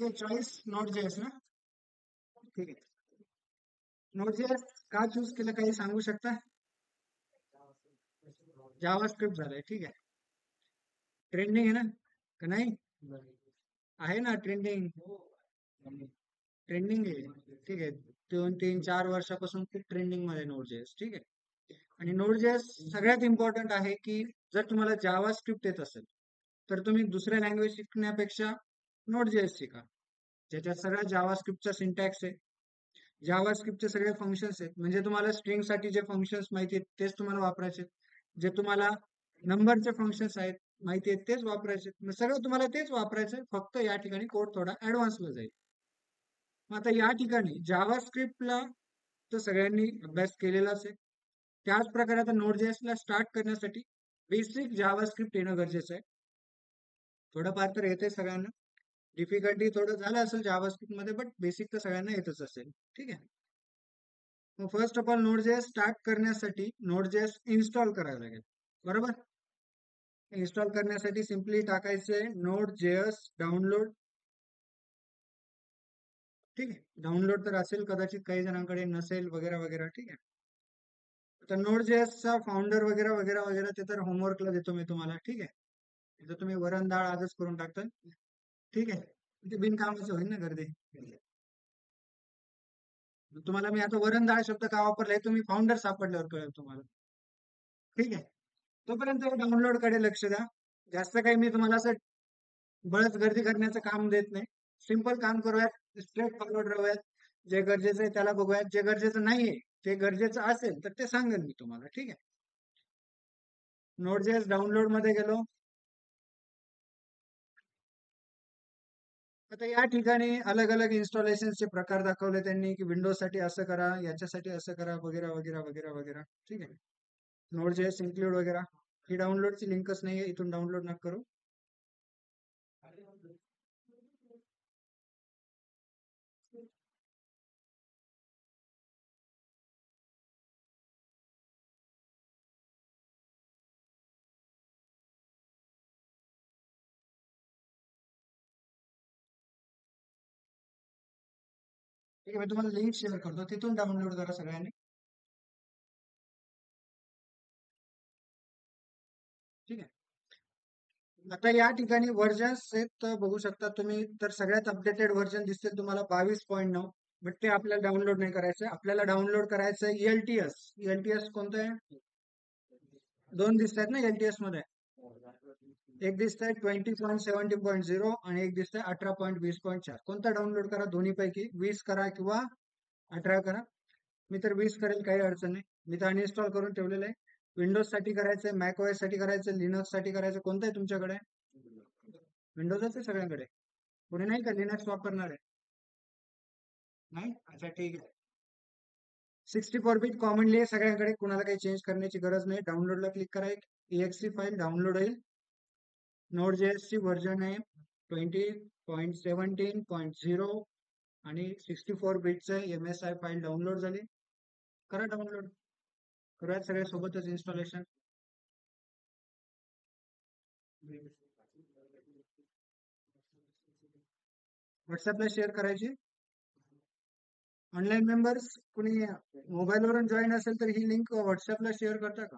Okay, choice note JS ना. ठीक आहे. नोट जेएस का चूज केलं काही सांगू शकता? जावा स्क्रिप्ट झालंय, ठीक आहे. ट्रेंडिंग आहे ना, का नाही? आहे ना ट्रेंडिंग. ट्रेंडिंग आहे, ठीक आहे. 2 3 4 वर्षापासून खूप ट्रेंडिंग मध्ये नोट जेएस, ठीक आहे. आणि नोट जेएस सगळ्यात इम्पॉर्टंट आहे की जर तुम्हाला जावा स्क्रिप्ट येत असेल तर तुम्ही दुसऱ्या लँग्वेज शिकण्यापेक्षा नोट जेएस शिका, ज्याच्यात सगळ्या जावा स्क्रिप्टचा सिंटॅक्स आहे. जावा स्क्रिप्टचे सगळे फंक्शन्स आहेत, म्हणजे तुम्हाला स्ट्रिंग साठी जे फंक्शन्स माहिती आहेत तेच तुम्हाला वापरायचे आहेत. जे तुम्हाला नंबरचे फंक्शन्स आहेत माहिती आहेत तेच वापरायचे आहेत. मग सगळं तुम्हाला तेच वापरायचं आहे, फक्त या ठिकाणी कोड थोडा ऍडव्हान्सला जाईल. मग आता या ठिकाणी जावा स्क्रिप्टला तर सगळ्यांनी अभ्यास केलेलाच आहे. त्याच प्रकारे आता नोट ला स्टार्ट करण्यासाठी बेसिक जावा स्क्रिप्ट येणं गरजेचं आहे. थोडंफार तर येते सगळ्यांना. डिफिकल्टी थोडं झालं असेल जावा स्क्रिप्ट मध्ये, बट बेसिक तर सगळ्यांना येतच असेल, ठीक आहे. मग first of all note start करण्यासाठी नोट इन्स्टॉल करावं लागेल, बरोबर. इन्स्टॉल करण्यासाठी सिम्पली टाकायचे नोट डाउनलोड. ठीक आहे, डाउनलोड तर असेल कदाचित, काही जणांकडे नसेल वगैरे वगैरे, ठीक आहे. तर नोट चा फाउंडर वगैरे वगैरे वगैरे ते तर होमवर्कला देतो मी तुम्हाला, ठीक आहे. तर तुम्ही वरण डाळ आजच करून टाकता, ठीक आहे. ते बिनकामाचं होईल ना गर्दी. तुम्हाला मी आता वरण डाळ शब्द का वापरलाय तुम्ही फाउंडर सापडल्यावर कळेल तुम्हाला, ठीक आहे. तोपर्यंत डाउनलोड कडे लक्ष द्या. जास्त काही मी तुम्हाला असं बळच गर्दी करण्याचं काम देत नाही. सिंपल काम करूयात, स्ट्रेट फॉरवर्ड राहूयात. जे गरजेचं आहे त्याला बघूयात, जे गरजेचं नाहीये ते गरजेचं असेल तर ते सांगेल मी तुम्हाला, ठीक आहे. नोट डाउनलोड मध्ये गेलो. आता या ठिकाणी अलग अलग इन्स्टॉलेशनचे प्रकार दाखवले त्यांनी की विंडोज साठी असं करा, याच्यासाठी असं करा, वगैरे वगैरे वगैरे वगैरे, ठीक आहे. नोट इन्क्लूड वगैरे. ही डाउनलोडची लिंकच नाहीये, इथून डाउनलोड नका करू. ठीक आहे, मी तुम्हाला लिंक शेअर करतो, तिथून डाउनलोड करा सगळ्यांनी, ठीक आहे. आता या ठिकाणी व्हर्जन्स आहेत तर बघू शकता तुम्ही, तर सगळ्यात अपडेटेड व्हर्जन दिसतील तुम्हाला 22.9. बट ते आपल्याला डाउनलोड नाही करायचं, आपल्याला डाउनलोड करायचं एलटीएस. एलटीएस कोणतं आहे? दोन दिसत आहेत ना एलटीएस मध्ये. एक दिसतंय 20.17.0 आणि एक दिसतंय 18.20.4. कोणता डाउनलोड करा दोन्ही पैकी? 20 करा किंवा 18 करा. मी तर 20 करेल, काही अडचण नाही. मी तर अनइन्स्टॉल करून ठेवलेलं आहे. विंडोज साठी करायचंय, मॅक ओएस साठी करायचं, लिनक्स साठी करायचं, कोणतं आहे तुमच्याकडे? विंडोजच आहे सगळ्यांकडे. कोणी नाही का लिनक्स वापरणार आहे? नाही, अच्छा ठीक आहे. 64 बिट कॉमनली आहे सगळ्यांकडे, कुणाला काही चेंज करण्याची गरज नाही. डाउनलोडला क्लिक करा, एक EXE फाईल डाउनलोड होईल. नोट ची व्हर्जन आहे 20.17.0 आणि 64 बिटचं MSI फाईल डाउनलोड झाली. करा डाउनलोड, करूयात सगळे सोबतच इन्स्टॉलेशन. व्हॉट्सअपला शेअर करायची. ऑनलाईन मेंबर्स कुणी मोबाईलवरून जॉईन असेल तर ही लिंक व्हॉट्सअपला शेअर करता का?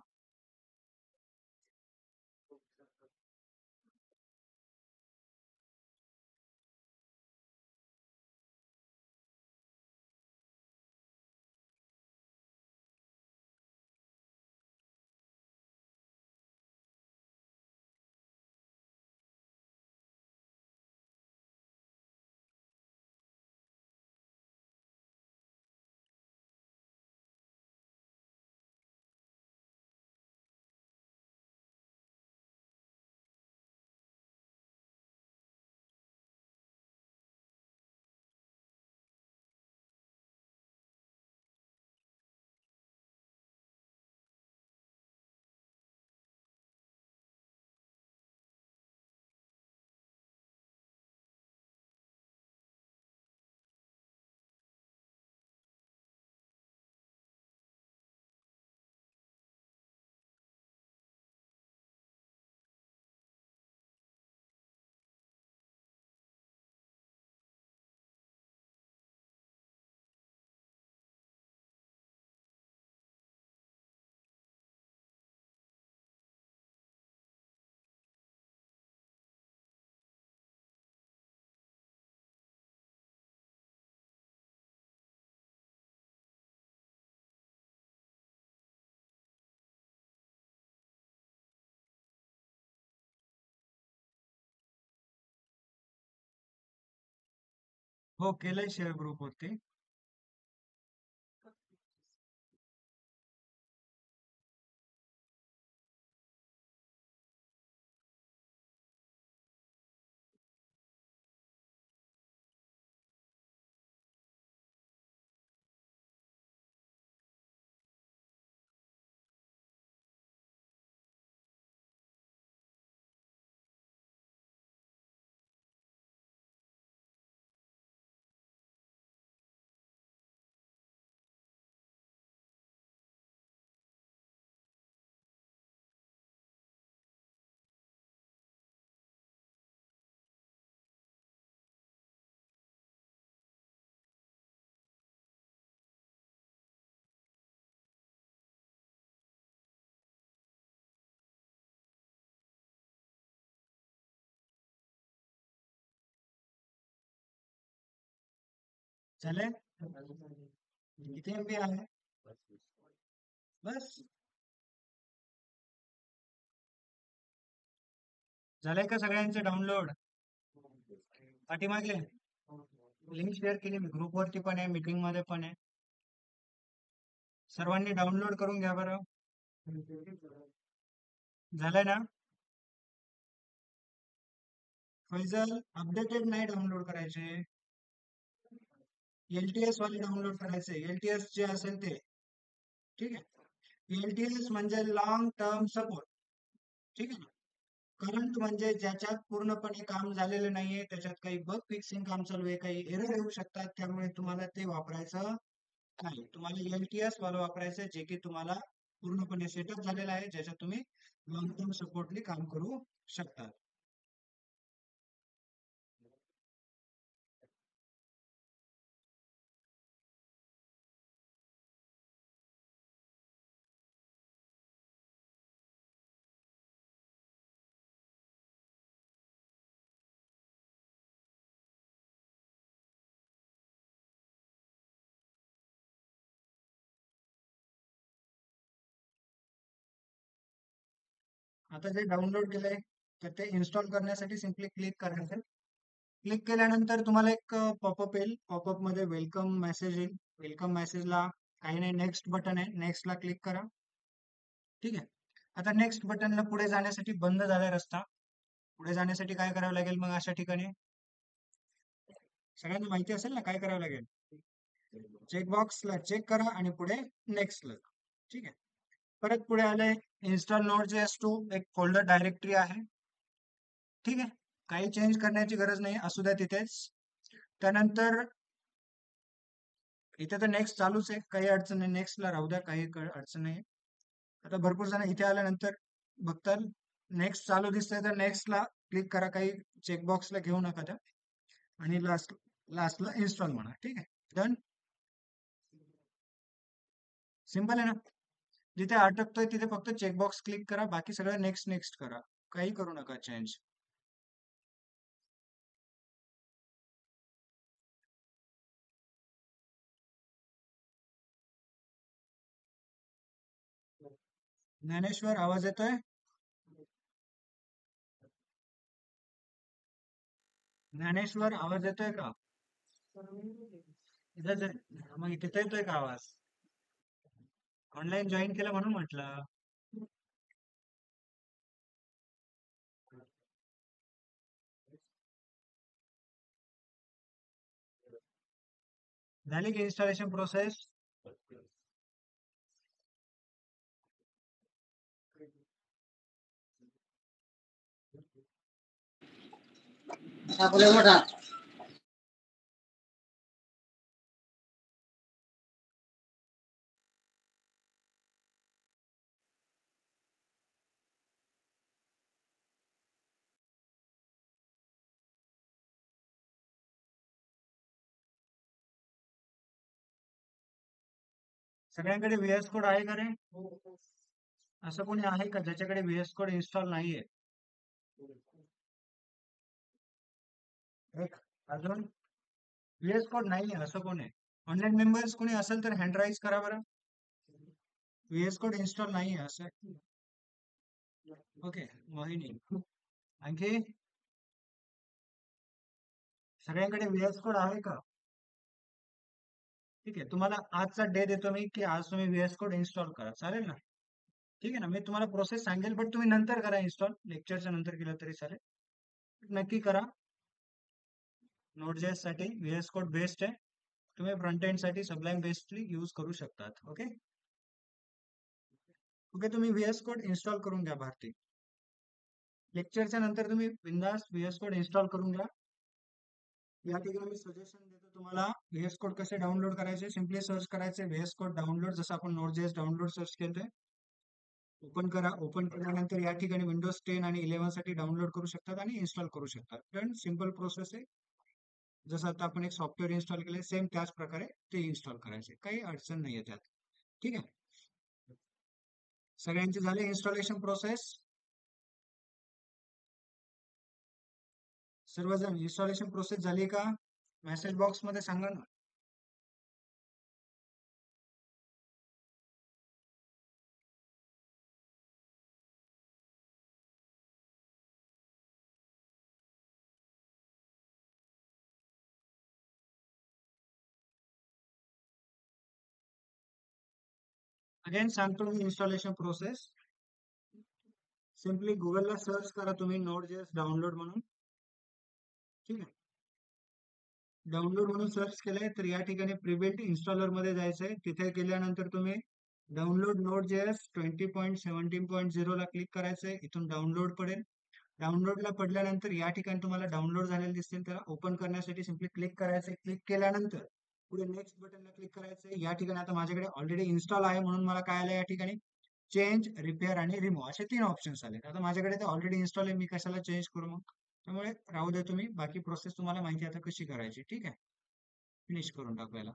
हो, केलंय शेअर ग्रुप वरती. झालंय? किती MB आहे? बस. झालंय का सगळ्यांचे डाउनलोड? पाठीमागे लिंक शेअर केली मी, ग्रुप वरती पण आहे, मीटिंग मध्ये पण आहे. सर्वांनी डाउनलोड करून घ्या बरं. झालंय ना? फैजल, अपडेटेड नाही डाउनलोड करायचे, LTS वाले डाउनलोड करायचे, LTS जे असेल ते. ठीक आहे. LTS म्हणजे लॉंग टर्म सपोर्ट. ठीक आहे ना? करंट म्हणजे ज्याच्यात पूर्णपणे काम झालेलं नाहीये, त्याच्यात काही बग फिक्सिंग काम चालू आहे, काही एरर येऊ शकतात, त्यामुळे तुम्हाला ते वापरायचं नाही. तुम्हाला LTS वाला वापरायचं आहे, जे की तुम्हाला पूर्णपणे सेटअप झालेलं आहे, ज्याच्यात तुम्ही लॉंग टर्म सपोर्टली काम करू शकता. आता जे डाउनलोड केलंय तर ते इन्स्टॉल करण्यासाठी सिम्पली क्लिक करायचं. क्लिक केल्यानंतर तुम्हाला एक पॉपअप येईल. पॉपअप मध्ये वेलकम मेसेज येईल. वेलकम मेसेजला काही नाही, नेक्स्ट बटन आहे, नेक्स्टला क्लिक करा. ठीक आहे. आता नेक्स्ट बटनला पुढे जाण्यासाठी बंद झालाय रस्ता. पुढे जाण्यासाठी काय करावं लागेल मग अशा ठिकाणी? सगळ्यांना माहिती असेल ना काय करावं लागेल? चेकबॉक्सला चेक करा आणि पुढे नेक्स्टला. ठीक आहे. परत पुढे आलंय इन्स्टॉल Node.js2, एक फोल्डर डायरेक्टरी आहे. ठीक आहे. काही चेंज करण्याची गरज नाही, असू द्या तिथेच. त्यानंतर इथे तर नेक्स्ट चालूच आहे, काही अडचण नाही, नेक्स्टला राहू द्या, काही अडचण नाही. आता भरपूर जण इथे आल्यानंतर बघताल नेक्स्ट चालू दिसतंय तर नेक्स्टला क्लिक करा, काही चेकबॉक्सला घेऊ नका त्या. आणि लास्टला इन्स्टॉल म्हणा. ठीक आहे. डन. सिंपल आहे ना? जिथे अटकतोय तिथे फक्त चेकबॉक्स क्लिक करा, बाकी सगळं नेक्स्ट नेक्स्ट करा, काही करू नका चेंज. ज्ञानेश्वर, आवाज येतोय? ज्ञानेश्वर, आवाज येतोय का? इथेच आहे. मग तिथे येतोय का आवाज? ऑनलाईन जॉईन केलं म्हणून म्हटलं. झाली की इन्स्टॉलेशन प्रोसेस? सगळ्यांकडे VS कोड आहे का रे? असं कोणी आहे का ज्याच्याकडे VS कोड इन्स्टॉल नाहीये? एक अजून VS कोड नाहीये असं कोण आहे? ऑनलाईन मेंबर्स कोणी असेल तर हँड राईज करा बरं. VS कोड इन्स्टॉल नाहीये असं. ओके. मोहिनी. आणखी? सगळ्यांकडे व्हीएस कोड आहे का? ठीक आहे, तुम्हाला आजचा डे देतो मी की आज तुम्ही व्हीएस कोड इन्स्टॉल करा, चालेल ना? ठीक आहे ना, मी तुम्हाला प्रोसेस सांगेल, बट तुम्ही नंतर करा इन्स्टॉल, लेक्चरच्या नंतर केलं तरी चालेल. नक्की करा. नोट.जेएस साठी व्हीएस कोड बेस्ट आहे. तुम्ही फ्रंट एंड साठी सबलाईम बेस्टली यूज करू शकतात. ओके ओके, तुम्ही व्हीएस कोड इन्स्टॉल करून घ्या भारती. लेक्चरच्या नंतर तुम्ही बिंदास व्हीएस कोड इन्स्टॉल करून घ्या. या ठिकाणी मी सजेशन देतो तुम्हाला व्हीएस कोड कसे डाउनलोड करायचे. सिम्पली सर्च करायचे व्हीएस कोड डाउनलोड, जसं आपण नोट.जेएस डाउनलोड सर्च केलंय. ओपन करा. ओपन केल्यानंतर या ठिकाणी विंडोज 10 आणि 11 साठी डाउनलोड करू शकतात आणि इन्स्टॉल करू शकतात. पण सिंपल प्रोसेस आहे. जसं आता आपण एक सॉफ्टवेअर इन्स्टॉल केले सेम त्याच प्रकारे ते इन्स्टॉल करायचे, काही अडचण नाहीये त्यात. ठीक आहे, सगळ्यांचे झाले इन्स्टॉलेशन प्रोसेस? सर्वजण इन्स्टॉलेशन प्रोसेस झाली का? मेसेज बॉक्स मध्ये सांगा ना. अगेन सांगतो मी इन्स्टॉलेशन प्रोसेस. सिम्पली गुगलला सर्च करा तुम्ही नोट.जेएस डाउनलोड म्हणून. ठीक आहे, डाउनलोड म्हणून सर्च केलंय तर या ठिकाणी प्रीबिल्ट इन्स्टॉलर मध्ये जायचंय. तिथे गेल्यानंतर तुम्ही डाउनलोड नोट.जेएस 20.17.0 ला क्लिक करायचंय. इथून डाउनलोड पडेल. डाउनलोडला पडल्यानंतर या ठिकाणी तुम्हाला डाउनलोड झालेले दिसतील, त्याला ओपन करण्यासाठी सिम्पली क्लिक करायचंय. क्लिक केल्यानंतर पुढे नेक्स्ट बटनला क्लिक करायचंय. या ठिकाणी आता माझ्याकडे ऑलरेडी इन्स्टॉल आहे म्हणून मला काय आलं, या ठिकाणी चेंज, रिपेअर आणि रिमूव्ह असे 3 ऑप्शन्स आले. आता माझ्याकडे ते ऑलरेडी इन्स्टॉल आहे, मी कशाला चेंज करू मग. त्यामुळे राहू दे, तुम्ही बाकी प्रोसेस तुम्हाला माहिती आहे आता कशी करायची. ठीक आहे, फिनिश करून टाकायला.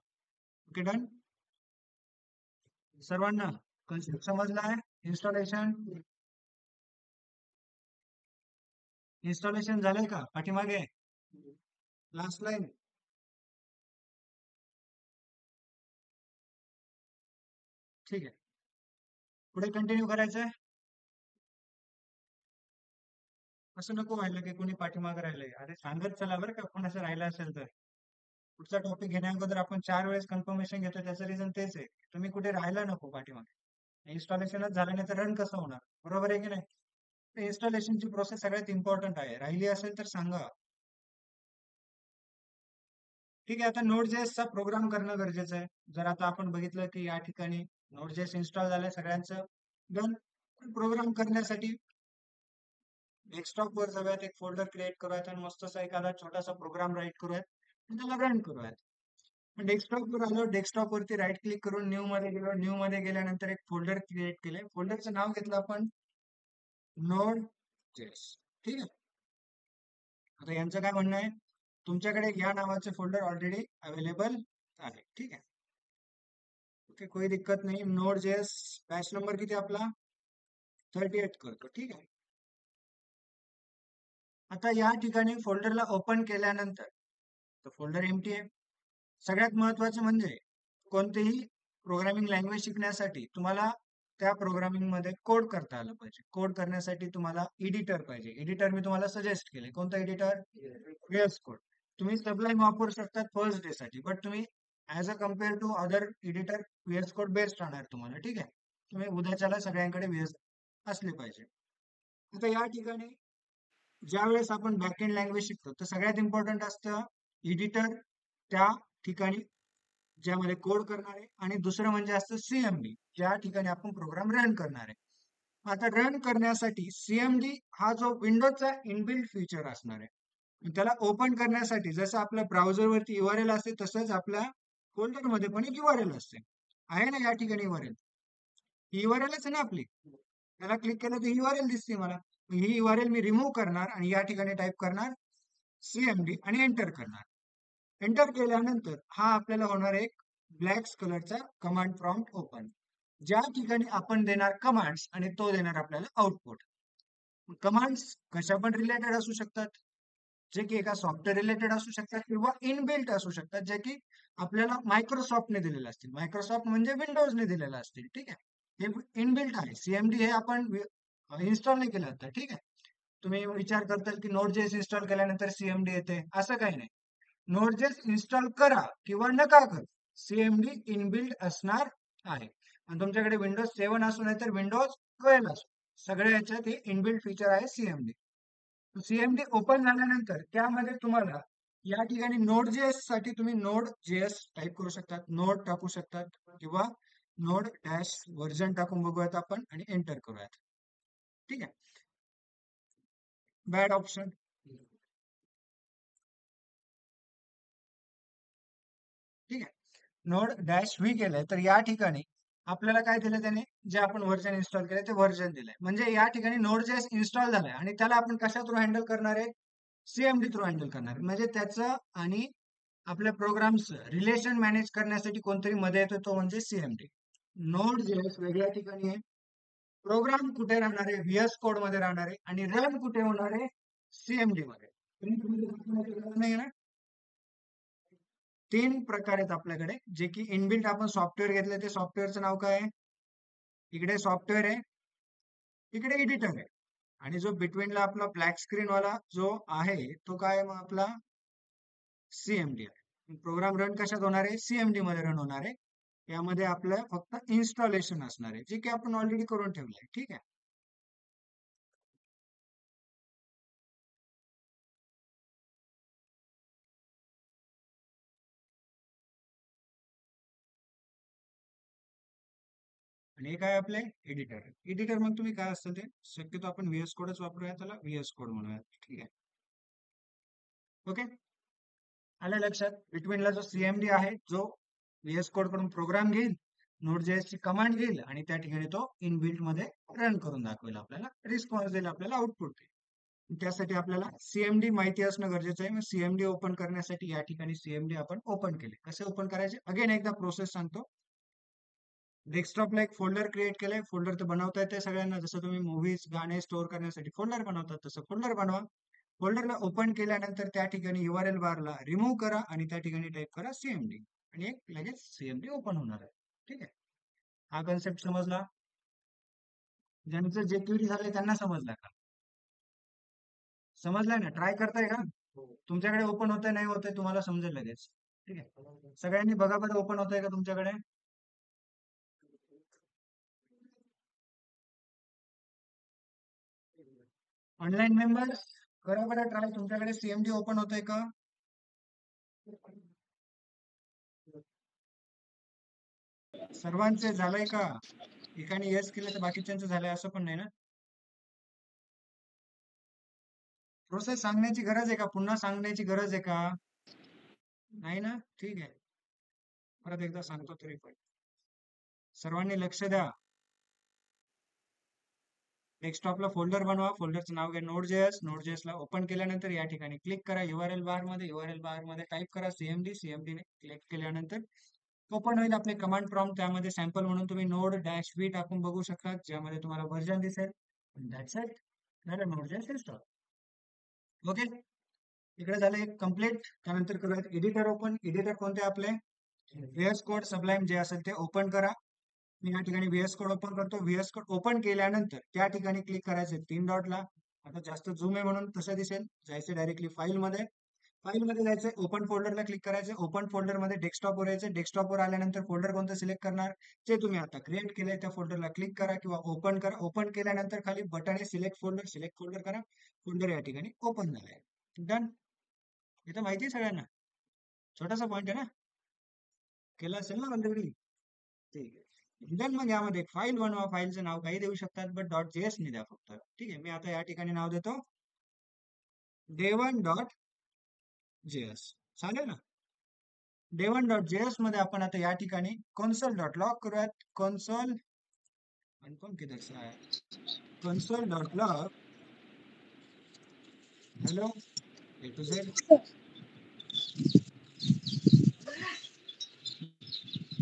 Okay, done. सर्वांना कन्सेप्ट समजला आहे? इन्स्टॉलेशन इन्स्टॉलेशन झालंय का पाठीमागे? Last line. ठीक आहे, पुढे कंटिन्यू करायचंय. असं नको व्हायला की कोणी पाठीमागे राहिलंय. अरे सांगत चला बरं का, कोण असं राहिलं असेल तर. पुढचा टॉपिक घेण्या अगोदर आपण 4 वेळेस कन्फर्मेशन घेतो, त्याचं रिझन तेच आहे, तुम्ही कुठे राहायला नको पाठीमागे. इन्स्टॉलेशनच झालं नाही तर रन कसं होणार? बरोबर आहे की नाही? इन्स्टॉलेशनची प्रोसेस सगळ्यात इम्पॉर्टंट आहे. राहिली असेल तर सांगा. ठीक आहे, आता नोट.जेएस चा प्रोग्राम करणं गरजेचं आहे. जर आता आपण बघितलं की या ठिकाणी नोट.जेएस इन्स्टॉल झालंय सगळ्यांचं, डन. प्रोग्राम करण्यासाठी डेस्कटॉप वर जाऊयात, एक फोल्डर क्रिएट करूयात आणि मस्तसा एखादा छोटासा प्रोग्राम राईट करूयात आणि त्याला रन करूयात. डेस्कटॉप वर आलो, डेस्कटॉप वरती राईट क्लिक करून न्यू मध्ये गेलो. न्यू मध्ये गेल्यानंतर एक फोल्डर क्रिएट केले. फोल्डरचं नाव घेतलं आपण नोट.जेएस. ठीक आहे, आता यांचं काय म्हणणं आहे, तुमच्याकडे या नावाचे फोल्डर ऑलरेडी अवेलेबल आहे. ठीक आहे, ओके, कोई दिक्कत नाही. नोट.जेएस बॅच नंबर किती आपला? 38 करतो. ठीक आहे, आता या ठिकाणी फोल्डरला ओपन केल्यानंतर तो फोल्डर एम्प्टी आहे. सगळ्यात महत्वाचं म्हणजे कोणतेही प्रोग्रामिंग लँग्वेज शिकण्यासाठी तुम्हाला त्या प्रोग्रामिंग मध्ये कोड करता आलं पाहिजे. कोड करण्यासाठी तुम्हाला एडिटर पाहिजे. एडिटर मी तुम्हाला सजेस्ट केले. कोणता एडिटर? VS code. तुम्ही सबलाईम वापरू शकता फर्स्ट डे साठी, बट तुम्ही as a compare to other editor VS Code best राहणार तुम्हाला. ठीक आहे, तुम्ही उद्याच्याला सगळ्यांकडे व्हीएस असले पाहिजे. आता या ठिकाणी ज्या वेळेस आपण बॅकएंड लँग्वेज शिकतो तर सगळ्यात इम्पॉर्टंट असतं एडिटर त्या ठिकाणी ज्यामध्ये कोड करणार आहे, आणि दुसरं म्हणजे असतं सीएमडी, ज्या ठिकाणी आपण प्रोग्राम रन करणार आहे. आता रन करण्यासाठी सीएमडी हा जो विंडोजचा इनबिल्ट फीचर असणार आहे, त्याला ओपन करण्यासाठी जसं आपल्या ब्राउझरवरती युआरएल असते तसंच आपल्या फोल्डरमध्ये पण एक युआरएल असते. आहे ना या ठिकाणी युआरएल? ही युआरएलच आहे ना आपली. त्याला क्लिक केलं तर युआरएल दिसते मला. ही युआरएल मी रिमूव्ह करणार आणि या ठिकाणी टाईप करणार सीएमडी आणि एंटर करणार. एंटर केल्यानंतर हा आपल्याला होणार एक ब्लॅक कलरचा कमांड प्रॉम्प्ट ओपन, ज्या ठिकाणी आपण देणार कमांड्स आणि तो देणार आपल्याला आउटपुट. कमांड्स कशा पण रिलेटेड असू शकतात, जे की एका सॉफ्टवेअर रिलेटेड असू शकतात किंवा इनबिल्ट असू शकतात, जे की आपल्याला मायक्रोसॉफ्टने दिलेले असतील. मायक्रोसॉफ्ट म्हणजे विंडोजने दिलेले असतील. ठीक आहे, हे इनबिल्ट आहे. सीएमडी हे आपण इन्स्टॉल नाही केलं होतं. ठीक आहे, तुम्ही विचार करताल की नोट.जेएस इन्स्टॉल केल्यानंतर सीएमडी येते, असं काही नाही. नोडजेस इन्स्टॉल करा किंवा नका करा, सीएमडी इनबिल्ट असणार आहे. आणि तुमच्याकडे विंडोज 7 असू नाही तर विंडोज 12 असो, सगळ्या याच्यात हे इनबिल्ट फीचर आहे सीएमडी. सीएमडी ओपन झाल्यानंतर त्यामध्ये तुम्हाला या ठिकाणी नोड जेएस साठी तुम्ही नोड जेएस टाईप करू शकतात, नोड टाकू शकतात किंवा नोड डॅश व्हर्जन टाकून बघूयात आपण आणि एंटर करूयात. ठीक आहे, बॅड ऑप्शन. ठीक आहे, नोड डॅश व्ही केलंय तर या ठिकाणी आपल्याला काय दिलं त्याने, जे आपण व्हर्जन इन्स्टॉल केलंय ते व्हर्जन दिलंय. म्हणजे या ठिकाणी नोड जेएस इन्स्टॉल झालाय आणि त्याला आपण कशा थ्रू हँडल करणार आहे, सीएमडी थ्रू हँडल करणार आहे. म्हणजे त्याचं आणि आपल्या प्रोग्राम्स रिलेशन मॅनेज करण्यासाठी कोणतरी मध्ये येतो तो म्हणजे सीएमडी. नोड जेएस वेगळ्या ठिकाणी आहे, प्रोग्राम कुठे राहणार आहे, व्हीएस कोड मध्ये राहणार आहे आणि रन कुठे होणार आहे, सीएमडी मध्ये. नाही ना, 3 प्रकार आहेत आपल्याकडे, जे की इनबिल्ट आपण सॉफ्टवेअर घेतलं. ते सॉफ्टवेअरचं नाव काय आहे, इकडे सॉफ्टवेअर आहे, इकडे एडिटर आहे. आणि जो बिटवीनला आपला ब्लॅक स्क्रीन वाला जो आहे तो काय मग आपला सीएमडी आहे. प्रोग्राम रन कशात होणार आहे, सीएमडी मध्ये रन होणार आहे. यामध्ये आपलं फक्त इन्स्टॉलेशन असणार आहे, जे की आपण ऑलरेडी करून ठेवलं आहे. ठीक आहे, आणि हे काय आपले एडिटर. एडिटर मग तुम्ही काय असतं ते, शक्यतो आपण व्हीएस कोडच वापरूया, त्याला व्हीएस कोड म्हणूया. ठीक आहे, ओके, आलं लक्षात. बिटवीनला जो सीएमडी आहे, जो व्हीएस कोड कडून प्रोग्राम घेईल, नोड जेएस ची कमांड घेईल आणि त्या ठिकाणी तो इनबिल्ट मध्ये रन करून दाखवेल, आपल्याला रिस्पॉन्स देईल, आपल्याला आउटपुट देईल. त्यासाठी आपल्याला सीएमडी माहिती असणं गरजेचं आहे. मग सीएमडी ओपन करण्यासाठी या ठिकाणी सीएमडी आपण ओपन केले. कसे ओपन करायचे, अगेन एकदा प्रोसेस सांगतो. डेस्कटॉपला एक फोल्डर क्रिएट केलंय. फोल्डर तर बनवता येते सगळ्यांना, जसं तुम्ही मूव्हीज गाणे स्टोअर करण्यासाठी फोल्डर बनवतात तसं फोल्डर बनवा. फोल्डरला ओपन केल्यानंतर त्या ठिकाणी URL बारला रिमूव्ह करा आणि त्या ठिकाणी टाईप करा सीएमडी आणि एक लगेच सीएमडी ओपन होणार आहे. ठीक आहे, हा कन्सेप्ट समजला. ज्यांचं जे क्युरी झालंय त्यांना समजला का, समजलाय ना, ट्राय करताय का, तुमच्याकडे ओपन होतंय नाही होतंय तुम्हाला समजेल लगेच. ठीक आहे, सगळ्यांनी बघा बरं ओपन होतंय का तुमच्याकडे. ऑनलाईन मेंबर्स करा बरं ट्राय, तुमच्याकडे सीएमडी ओपन होतंय का. सर्वांचे झालंय का, एकाने येस केलं तर बाकीच्यांचं झालंय असं पण नाही ना. प्रोसेस सांगण्याची गरज आहे का, पुन्हा सांगण्याची गरज आहे का, नाही ना. ठीक आहे, परत एकदा सांगतो तरी पण सर्वांनी लक्ष द्या. डेस्कटॉपला फोल्डर बनवा, फोल्डरचं नाव घ्या नोड.js. नोड.js ला ओपन केल्यानंतर या ठिकाणी क्लिक करा URL बार मध्ये टाईप करा सीएमडी. सीएमडी ने क्लिक केल्यानंतर ओपन होईल आपले कमांड प्रॉम्प्ट. त्यामध्ये सॅम्पल म्हणून तुम्ही नोड डॅश व्ही टाकून बघू शकता, ज्यामध्ये तुम्हाला व्हर्जन दिसेल. दॅट्स इट, झालं नोड.js इन्स्टॉल. ओके, इकडे झालं एक कम्प्लीट. त्यानंतर करूयात एडिटर ओपन. एडिटर कोणते आपले, व्हीएस कोड सबलाईम जे असेल ते ओपन करा. मी या ठिकाणी व्हीएस कोड ओपन करतो. व्हीएस कोड ओपन केल्यानंतर त्या ठिकाणी क्लिक करायचे 3 डॉटला. आता जास्त झूम आहे म्हणून तसं दिसेल, जायचं डायरेक्टली फाईल मध्ये. फाईल मध्ये जायचं, ओपन फोल्डरला क्लिक करायचं. ओपन फोल्डर मध्ये डेस्कटॉपवर यायचं. डेस्कटॉपवर आल्यानंतर फोल्डर कोणतं सिलेक्ट करणार, जे तुम्ही आता क्रिएट केलंय त्या फोल्डरला क्लिक करा किंवा ओपन करा. ओपन केल्यानंतर खाली बटन आहे सिलेक्ट फोल्डर, सिलेक्ट फोल्डर करा. फोल्डर या ठिकाणी ओपन झालाय. डन, इथं माहिती आहे सगळ्यांना, छोटासा पॉईंट आहे ना, केला असेल ना ऑलरेडी. ठीक आहे, देन मग यामध्ये एक फाईल बनवा. फाईलचं नाव काही देऊ शकतात, बट .js ने द्या फक्त. ठीक आहे, मी आता या ठिकाणी नाव देतो day1.js. चालेल ना. day1.js मध्ये आपण आता या ठिकाणी console.log करूयात. console कौन किधर से आया, console.log hello A to Z.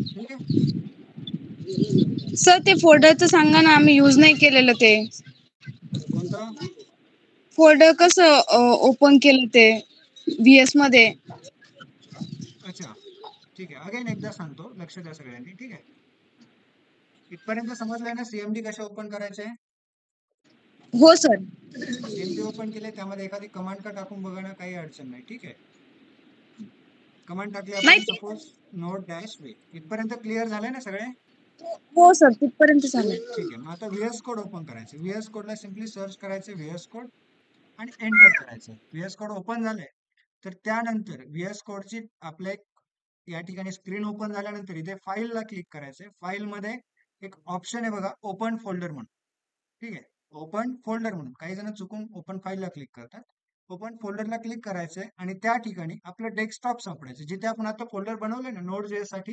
ठीक आहे, सर ते फोल्डरचं सांगा ना, आम्ही यूज नाही केलेलं ते. कोणतं फोल्डर कसं ओपन केलं ते व्हीएस मध्ये. अच्छा, ठीक आहे, अगेन एकदा सांगतो, लक्ष द्या सगळ्यांनी. ठीक आहे, इथपर्यंत समजलंय ना सीएमडी कशा ओपन करायचे. हो सर. सीएमडी ओपन केले, त्यामध्ये एखादी कमांड का टाकून बघा ना, काही अडचण नाही. ठीक आहे, कमांड टाकली आपण माहिती सपोज नोड डॅश वे. इथपर्यंत क्लिअर झालंय ना सगळे? हो सर तिथपर्यंत झालं. ठीक आहे. मग आता व्हीएस कोड ओपन करायचे. व्हीएस कोडला सिम्पली सर्च करायचे व्हीएस कोड आणि एंटर करायचं. व्हीएस कोड ओपन झालंय. तर त्यानंतर व्हीएस कोडची आपल्या या ठिकाणी स्क्रीन ओपन झाल्यानंतर इथे फाईलला क्लिक करायचंय. फाईलमध्ये एक ऑप्शन आहे बघा, ओपन फोल्डर म्हणून. ठीक आहे, ओपन फोल्डर म्हणून. काही जण चुकून ओपन फाईलला क्लिक करतात. ओपन फोल्डरला क्लिक करायचंय आणि त्या ठिकाणी आपलं डेस्कटॉप सापडायचं. जिथे आपण आता फोल्डर बनवलंय ना नोड जे साठी,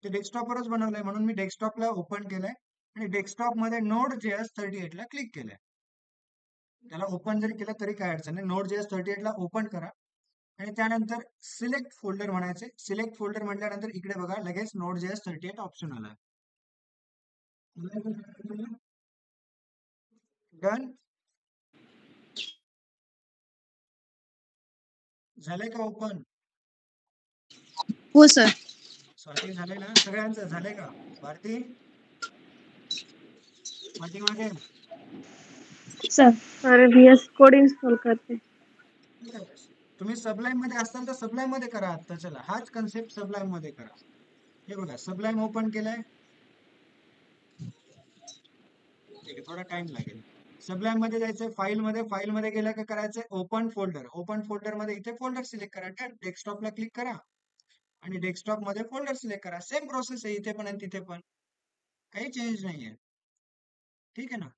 ते डेस्कटॉपवरच बनवलंय. म्हणून मी डेस्कटॉपला ओपन केलंय आणि डेस्कटॉप मध्ये नोड जेएस 38 ला क्लिक केलंय. त्याला ओपन जरी केलं तरी काय अडचण नाही. नोड जेएस 38 ला ओपन करा आणि त्यानंतर सिलेक्ट फोल्डर म्हणायचे. सिलेक्ट फोल्डर म्हटल्यानंतर इकडे बघा लगेच नोड जेएस 38 ऑप्शन आला. डन झालंय का ओपन? हो सर. स्वाती झालंय ना? सगळ्यांचं झालंय का? भारती पाठीमागे? Sir sir VS code install करते. तुम्ही सबलाईम मध्ये असाल तर सबलाईम मध्ये करा. आता चला हाच कन्सेप्ट सबलाईम मध्ये करा. हे बघा सबलाईम ओपन केलंय. ठीक आहे, थोडा टाइम लागेल. सबलाईम मध्ये जायचंय. फाईल मध्ये गेलं का करायचंय ओपन फोल्डर. ओपन फोल्डर मध्ये इथे फोल्डर सिलेक्ट करा. डेस्कटॉपला क्लिक करा आणि डेस्कटॉप मध्ये फोल्डर सिलेक्ट करा. सेम प्रोसेस आहे इथे पण आणि तिथे पण, काही चेंज नाहीये. ठीक आहे ना?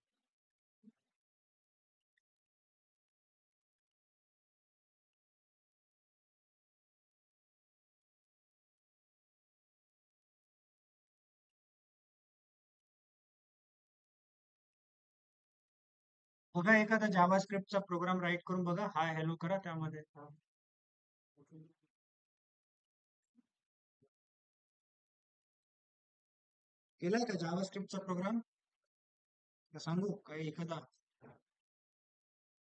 बघा एखादा जावा स्क्रिप्टचा प्रोग्राम राईट करून बघा. हाय हॅलो करा त्यामध्ये. केलाय का जावा स्क्रिप्टचा प्रोग्राम? सांगू काही एखादा?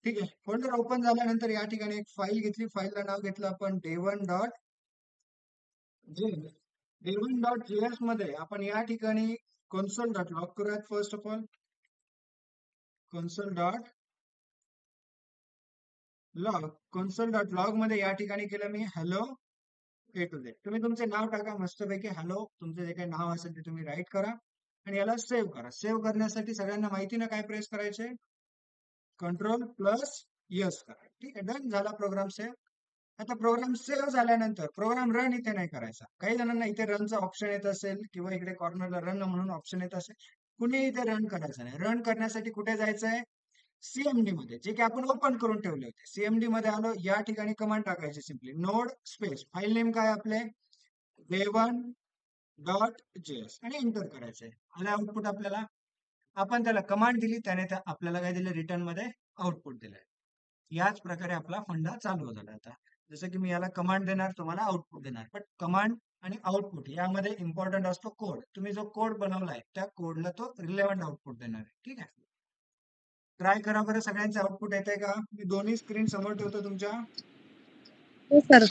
ठीक आहे. फोल्डर ओपन झाल्यानंतर या ठिकाणी एक फाईल घेतली. फाईलला नाव घेतलं आपण day1.js. day1.js मध्ये आपण या ठिकाणी console डॉट लॉग करूयात. फर्स्ट ऑफ ऑल console.log मध्ये या ठिकाणी केलं मी हॅलो ए टू झेड. तुम्ही तुमचे नाव टाका मस्तपैकी. हॅलो तुमचं जे काही नाव असेल ते तुम्ही राईट करा आणि याला सेव्ह करा. सेव्ह करण्यासाठी सगळ्यांना माहिती ना काय प्रेस करायचे? कंट्रोल प्लस यस करा. ठीक आहे, डन झाला प्रोग्राम सेव्ह. आता प्रोग्राम सेव्ह झाल्यानंतर प्रोग्राम रन इथे नाही करायचा. काही जणांना इथे रनचा ऑप्शन येत असेल किंवा इकडे कॉर्नरला रन म्हणून ऑप्शन येत असेल. कुणी इथे रन करायचं नाही. रन करण्यासाठी कुठे जायचंय? सीएमडी मध्ये, जे की आपण ओपन करून ठेवले होते. सीएमडी मध्ये आलो. या ठिकाणी कमांड टाकायची simply node space file name काय आपले day1.js आणि एंटर करायचंय. आलं आउटपुट आपल्याला. आपण त्याला कमांड दिली, त्याने आपल्याला काय दिलं? रिटर्न मध्ये आउटपुट दिलंय. याच प्रकारे आपला फंडा चालू झाला. आता जसं की मी याला कमांड देणार, तुम्हाला आउटपुट देणार. पण कमांड आणि आउटपुट यामध्ये इम्पॉर्टंट असतो कोड. तुम्ही जो कोड बनवलाय त्या कोडला तो रिलेव्हंट आउटपुट देणार आहे. ठीक आहे, ट्राय करा बरं. सगळ्यांचे आउटपुट येते का? मी दोन्ही स्क्रीन समोर ठेवतो तुमच्या. हो सर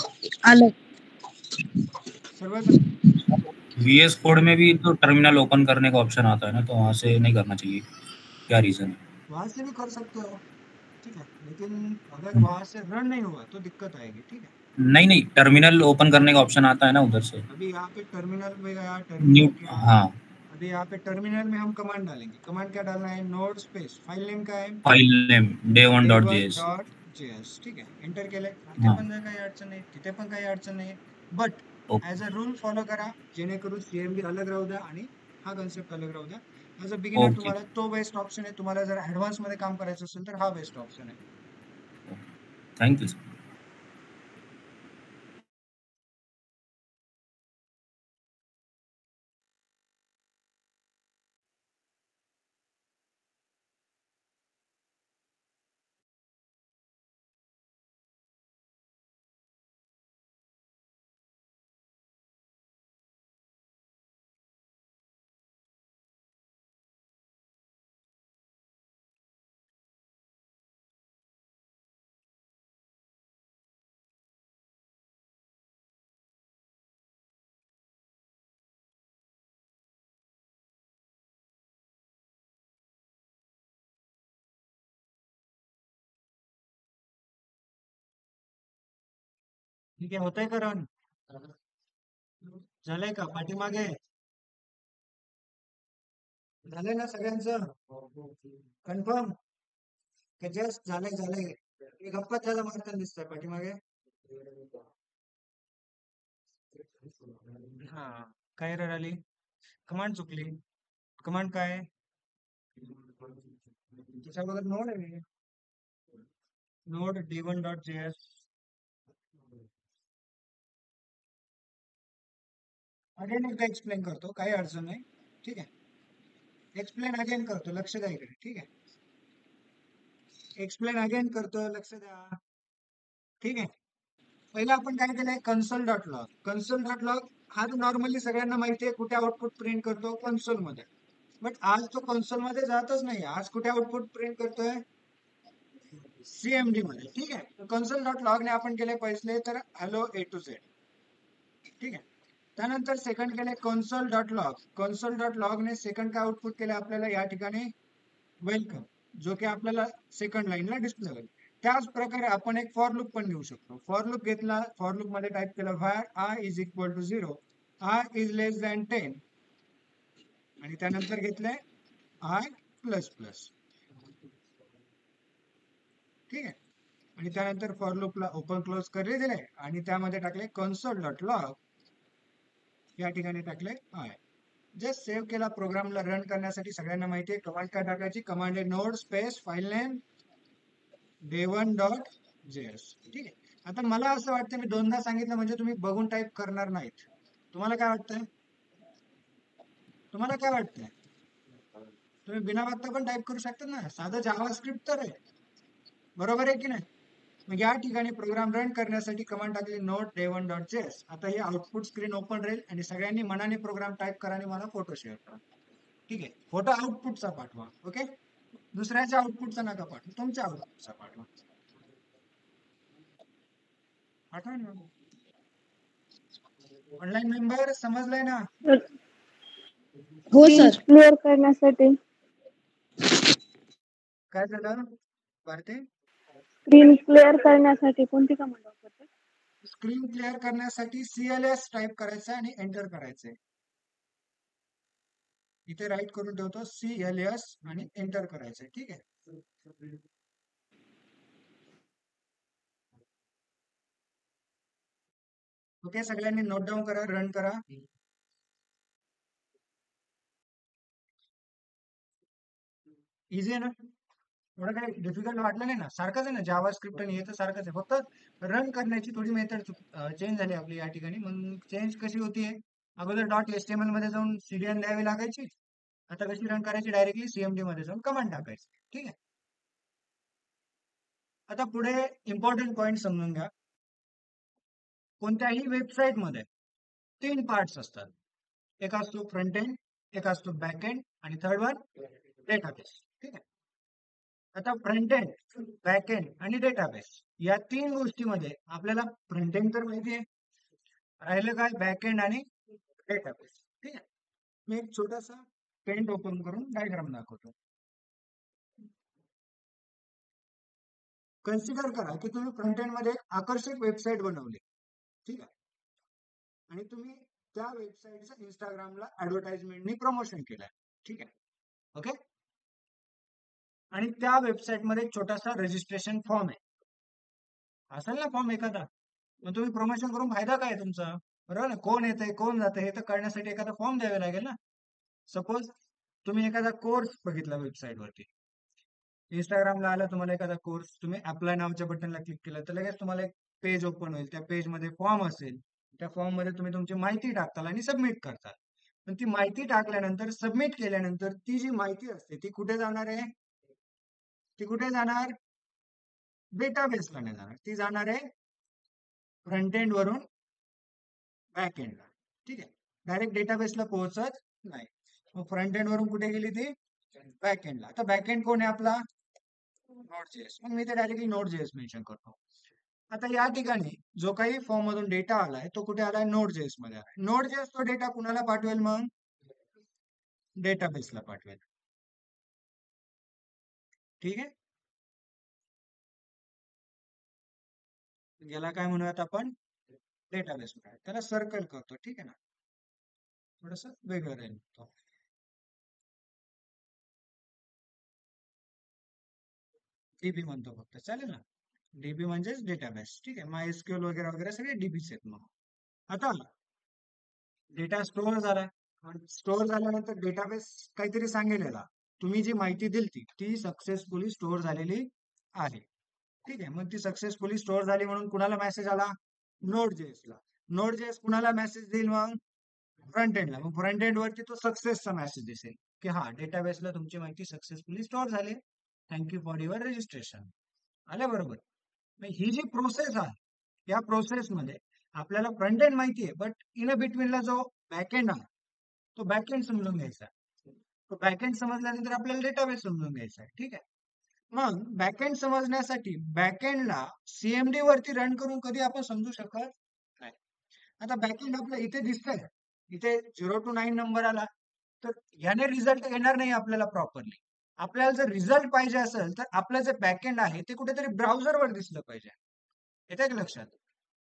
आलं. सर्वजण वीएस कोड में भी तो टर्मिनल ओपन करने का ऑप्शन आता है ना, तो वहां से नहीं करना चाहिए, क्या रीजन है? वहां से भी कर सकते हो, ठीक है, लेकिन अगर वहां से रन नहीं हुआ तो दिक्कत आएगी. ठीक है, नहीं नहीं, टर्मिनल ओपन करने का ऑप्शन आता है ना उधर से. अभी यहाँ पे टर्मिनल में गया. न्यू, टर्मिनल क्या? हाँ, अभी यहाँ पे टर्मिनल में हम कमांड डालेंगे. कमांड क्या डालना है? नोड स्पेस फाइल नेम का है फाइल नेम day1.js. day1.js. ठीक आहे, एंटर केलंय. इथे हाँ, पण काही अडचण नाही, तिथे पण काही अडचण नाही. But okay, as a rule follow करा, जेणेकरून सीएमडी अलग राहू द्या आणि हा कन्सेप्ट अलग राहू द्या. ऍज अ बिगिनर ओके, तुम्हाला तो बेस्ट ऑप्शन आहे. तुम्हाला जर ऍडव्हान्स मध्ये काम करायचं असेल तर हा बेस्ट ऑप्शन आहे. Thank you. ठीक आहे, होतंय का रन? झालंय का पाठीमागे? झालंय ना सगळ्यांचं? कन्फर्म? की जस्ट झालंय? मी गप्पा त्याला मारताना दिसतोय पाठीमागे. हा, काय एरर आली? कमांड चुकली. कमांड काय? तुझ्या बघत नोड आहे. Node d1.js. अगेन एकदा एक्सप्लेन करतो, काही अडचण नाही. ठीक आहे, एक्सप्लेन अगेन करतो, लक्ष द्या इकडे. ठीक आहे, एक्सप्लेन अगेन करतो, लक्ष द्या. ठीक आहे, पहिला आपण काय केलंय, console.log. console.log हा नॉर्मली सगळ्यांना माहिती आहे कुठे आउटपुट प्रिंट करतो, कन्सोल मध्ये. बट आज तो कन्सोल मध्ये जातच नाही. आज कुठे आउटपुट प्रिंट करतोय, सीएमडी मध्ये. ठीक आहे, console.log ने आपण केले पहिले तर हॅलो ए टू झेड. ठीक आहे, त्यानंतर सेकंड केले console.log. console.log ने सेकंड काय आउटपुट केले आपल्याला या ठिकाणी, वेलकम, जो की आपल्याला सेकंड लाईनला डिस्प्ले होईल. त्याच प्रकारे आपण एक फॉर लूप पण घेऊ शकतो. फॉर लूप घेतला, फॉर लूप मध्ये टाइप केलं var i is equal to 0, i is less than 10, आणि त्यानंतर घेतलंय i प्लस प्लस. ठीक आहे, आणि त्यानंतर फॉर लूपला ओपन क्लोज करले दिले आणि त्यामध्ये टाकले console.log. या ठिकाणी टाकले i. जस्ट सेव्ह केला, प्रोग्रामला रन करण्यासाठी सगळ्यांना माहिती आहे कमांड काय टाकायची. कमांड आहे node space file name day1.js. ठीक आहे, आता मला असं वाटतं मी दोनदा सांगितलं म्हणजे तुम्ही बघून टाईप करणार नाहीत. तुम्हाला काय वाटतंय? तुम्ही बिना बघता पण टाईप करू शकता ना, साधं जावा स्क्रिप्ट तर आहे. बरोबर आहे की नाही? मग या ठिकाणी प्रोग्राम रन करण्यासाठी कमांड टाकली नोट day1.js. आता ही आउटपुट स्क्रीन ओपन राहील आणि सगळ्यांनी मनाने प्रोग्राम टाईप करा आणि मला फोटो शेअर करा. ठीक आहे, फोटो आउटपुटचा पाठवा. ओके, दुसऱ्याच्या आउटपुटचा नका पाठवा, तुमच्या आउटपुटचा पाठवा. पाठवा ना. ऑनलाईन मेंबर समजलाय ना? हो स्क्रीन सर. क्लिअर करण्यासाठी काय झालं भारती? स्क्रीन क्लिअर करण्यासाठी कोणती कमांड वापरते? स्क्रीन क्लिअर करण्यासाठी CLS टाईप करायचं आणि एंटर करायचंय. इथे राईट करून ठेवतो CLS आणि एंटर करायचंय. ठीक आहे, ओके, सगळ्यांनी नोट डाऊन करा, रन करा. इझी आहे ना? थोडं काही डिफिकल्ट वाटलं नाही ना? सारखंच आहे ना, जावा स्क्रिप्ट आणि हे तर सारखंच आहे, फक्त रन करण्याची थोडी मेथड चेंज झाली आपली या ठिकाणी. मग चेंज कशी होतीये, अगोदर .html मध्ये जाऊन सीडीएन द्यावी लागायची, आता कशी रन करायची, डायरेक्टली सीएमडी मध्ये जाऊन कमांड टाकायची. ठीक आहे, आता पुढे इम्पॉर्टंट पॉइंट समजून घ्या. कोणत्याही वेबसाईट मध्ये 3 पार्ट्स असतात. एक असतो फ्रंट एंड, एक असतो बॅक एंड, आणि थर्ड वन डेटाबेस. ठीक आहे, आता फ्रंट एंड, बॅक एंड आणि डेटाबेस या 3 गोष्टीमध्ये आपल्याला फ्रंट एंड तर माहिती आहे, राहिलं काय बॅक एंड आणि डेटाबेस. ठीक आहे, मी एक छोटासा पेंट ओपन करून डायग्राम दाखवतो. कन्सिडर करा की तुम्ही फ्रंट एंड मध्ये एक आकर्षक वेबसाईट बनवली. ठीक आहे, आणि तुम्ही त्या वेबसाईटचं इंस्टाग्रामला ऍडव्हर्टाइजमेंटनी प्रमोशन केलंय. ठीक आहे, ओके, आणि त्या वेबसाईट मध्ये एक छोटासा रजिस्ट्रेशन फॉर्म आहे, असेल ना फॉर्म एखादा. मग तुम्ही प्रमोशन करून फायदा काय आहे तुमचा? बरोबर ना, कोण येतंय कोण जातंय हे तर कळण्यासाठी एखादा फॉर्म द्यावा लागेल ना. सपोज तुम्ही एखादा कोर्स बघितला वेबसाईट वरती, इंस्टाग्रामला आला तुम्हाला एखादा कोर्स, तुम्ही अप्लाय नावाच्या बटनला क्लिक केलं तर लगेच तुम्हाला एक पेज ओपन होईल. त्या पेज मध्ये फॉर्म असेल, त्या फॉर्म मध्ये तुम्ही तुमची माहिती टाकताल आणि सबमिट करताल. पण ती माहिती टाकल्यानंतर, सबमिट केल्यानंतर ती जी माहिती असते ती कुठे जाणार आहे? ती कुठे जाणार? डेटाबेसला नाही जाणार, ती जाणार आहे फ्रंट एंड वरून बॅक एंडला. ठीक आहे, डायरेक्ट डेटाबेसला पोहोचत नाही. मग फ्रंट एंड वरून कुठे गेली ती? बॅक एंडला. आता बॅक एंड कोण आहे आपला? नोड.js. मग मी ते डायरेक्टली नोड.js मेन्शन करतो. आता या ठिकाणी जो काही फॉर्म मधून डेटा आलाय तो कुठे आलाय? नोड.js मध्ये आलाय. नोड.js तो डेटा कुणाला पाठवेल? मग डेटाबेसला पाठवेल. ठीक आहे, याला काय म्हणूयात आपण? डेटाबेस मिळाला. त्याला सर्कल करतो, ठीक आहे ना, थोडस वेगळं राहील तो. डीबी म्हणतो फक्त, चालेल ना. डीबी म्हणजेच डेटाबेस, ठीक आहे. MySQL वगैरे वगैरे सगळे डीबीच आहेत. मग आता डेटा स्टोअर झालाय, स्टोअर झाल्यानंतर डेटाबेस काहीतरी सांगेल याला, तुम्ही जी माहिती दिली ती सक्सेसफुली स्टोअर झालेली आहे, ठीक आहे. मग ती सक्सेसफुली स्टोअर झाली म्हणून कुणाला मेसेज आला? Node.js ला. Node.js कुणाला मेसेज देईल? मग फ्रंट एंडला. मग फ्रंट एंड वरती तो सक्सेसचा मेसेज दिसेल की हा डेटाबेसला तुमची माहिती सक्सेसफुली स्टोअर झाली, थँक्यू फॉर युअर रजिस्ट्रेशन. आल्या बरोबर? मग ही जी प्रोसेस आहे, या प्रोसेसमध्ये आपल्याला फ्रंट एंड माहिती आहे, बट इन बिटवीनला जो बॅकएंड आहे तो बॅकएंड समजून घ्यायचा आहे. तो बॅकएंड समजल्यानंतर आपल्याला डेटाबेस समजून घ्यायचा आहे, ठीक आहे. मग बॅकएंड समजण्यासाठी बॅकएंडला सीएमडी वरती रन करून कधी आपण समजू शकत नाही. आता बॅकएंड आपलं इथे दिसतंय, इथे 0 to 9 नंबर आला, तर याने रिझल्ट येणार नाही आपल्याला प्रॉपरली. आपल्याला जर रिझल्ट पाहिजे असेल तर आपलं जे बॅकएंड आहे ते कुठेतरी ब्राउझरवर दिसलं पाहिजे. येतंय का लक्षात?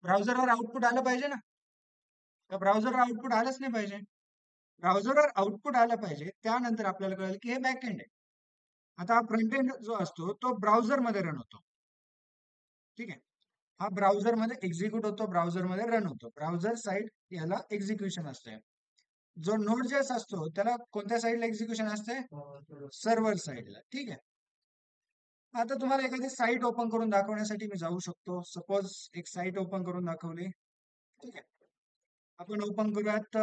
ब्राउझरवर आउटपुट आलं पाहिजे ना, तर ब्राउझरवर आउटपुट आलंच नाही पाहिजे. ब्राउझरवर आउटपुट आलं पाहिजे, त्यानंतर आपल्याला कळेल की हे बॅकएंड आहे. आता फ्रंट एंड जो असतो तो ब्राउझर मध्ये रन होतो, ठीक आहे. हा ब्राउझर मध्ये एक्झिक्यूट होतो, ब्राउझर मध्ये रन होतो. ब्राउझर साइड याला एक्झिक्युशन असते. जो Node.js असतो त्याला कोणत्या साईडला एक्झिक्युशन असते? सर्व्हर साईडला, ठीक आहे. आता तुम्हाला एखादी साईट ओपन करून दाखवण्यासाठी मी जाऊ शकतो. सपोज एक साईट ओपन करून दाखवली, ठीक आहे. आपण ओपन करूयात.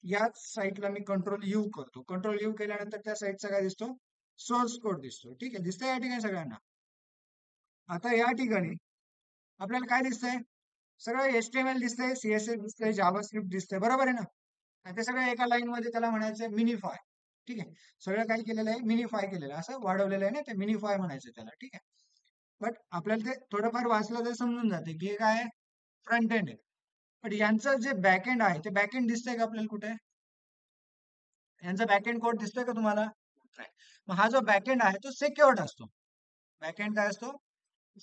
याच साईटला मी कंट्रोल यू करतो. कंट्रोल यू केल्यानंतर त्या साईटचा काय दिसतो? सोर्स कोड दिसतो, ठीक आहे. दिसतंय या ठिकाणी सगळ्यांना? आता या ठिकाणी आपल्याला काय दिसतंय? सगळं HTML दिसतंय, CSS दिसतंय, जावास्क्रिप्ट दिसतंय, बरोबर आहे ना. आणि ते सगळं एका लाईन मध्ये त्याला म्हणायचं मिनिफाय, ठीक आहे. सगळं काय केलेलं आहे? मिनिफाय केलेलं आहे, असं वाढवलेलं आहे ना, ते मिनिफाय म्हणायचं त्याला, ठीक आहे. बट आपल्याला ते थोडंफार वाचलं तर समजून जाते की हे काय आहे? फ्रंट एंड आहे. पण यांचं जे बॅकएंड आहे ते बॅकएंड दिसतंय का आपल्याला कुठे? यांचा बॅकएंड कोड दिसतोय का तुम्हाला? नाही. मग हा जो बॅकएंड आहे तो सिक्युअर्ड असतो. बॅकएंड काय असतो?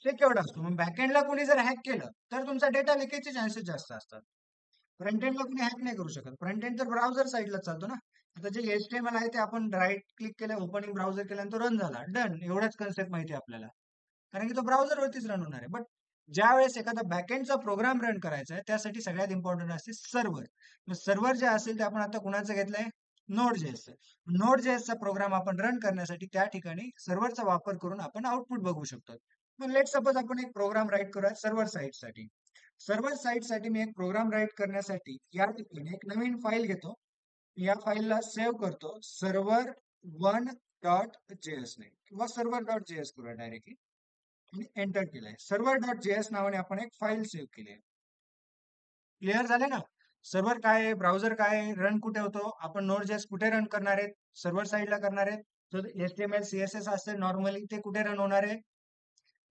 सिक्युअर्ड असतो. मग बॅकएंडला कोणी जर हॅक केलं तर तुमचा डेटा लिकेजचे चान्सेस जास्त असतात. फ्रंट एंडला कोणी हॅक नाही करू शकत. फ्रंट एंड तर ब्राउझर साईडला चालतो ना. आता जे HTML आहे ते आपण राईट क्लिक केलं, ओपनिंग ब्राउझर केलं आणि तो रन झाला, डन. एवढाच कन्सेप्ट माहिती आहे आपल्याला, कारण की तो ब्राउझरवरतीच रन होणार आहे. बट ज्या वेळेस एखादा बॅकएंडचा प्रोग्राम रन करायचा आहे त्यासाठी सगळ्यात इम्पॉर्टंट असते सर्व्हर. मग सर्व्हर जे असेल ते आपण आता कुणाचं घेतलंय? Node.js. Node.js प्रोग्राम आपण रन करण्यासाठी त्या ठिकाणी सर्व्हरचा वापर करून आपण आउटपुट बघू शकतो. मग लेट सपोज आपण एक प्रोग्राम राईट करूया सर्व्हर साईडसाठी. सर्व्हर साईडसाठी मी एक प्रोग्राम राईट करण्यासाठी या ठिकाणी एक नवीन फाईल घेतो. या फाईलला सेव्ह करतो server1.js ने, किंवा server.js करूया डायरेक्टली, आणि एंटर केलंय. server.js नावाने आपण एक फाईल सेव्ह केली आहे. क्लिअर झाले ना? सर्व्हर काय आहे, ब्राउझर काय आहे, रन कुठे होतो, आपण Node.js कुठे रन करणार आहेत? सर्व्हर साईडला करणार आहेत. जो HTML CSS असते नॉर्मली ते कुठे रन होणार आहे?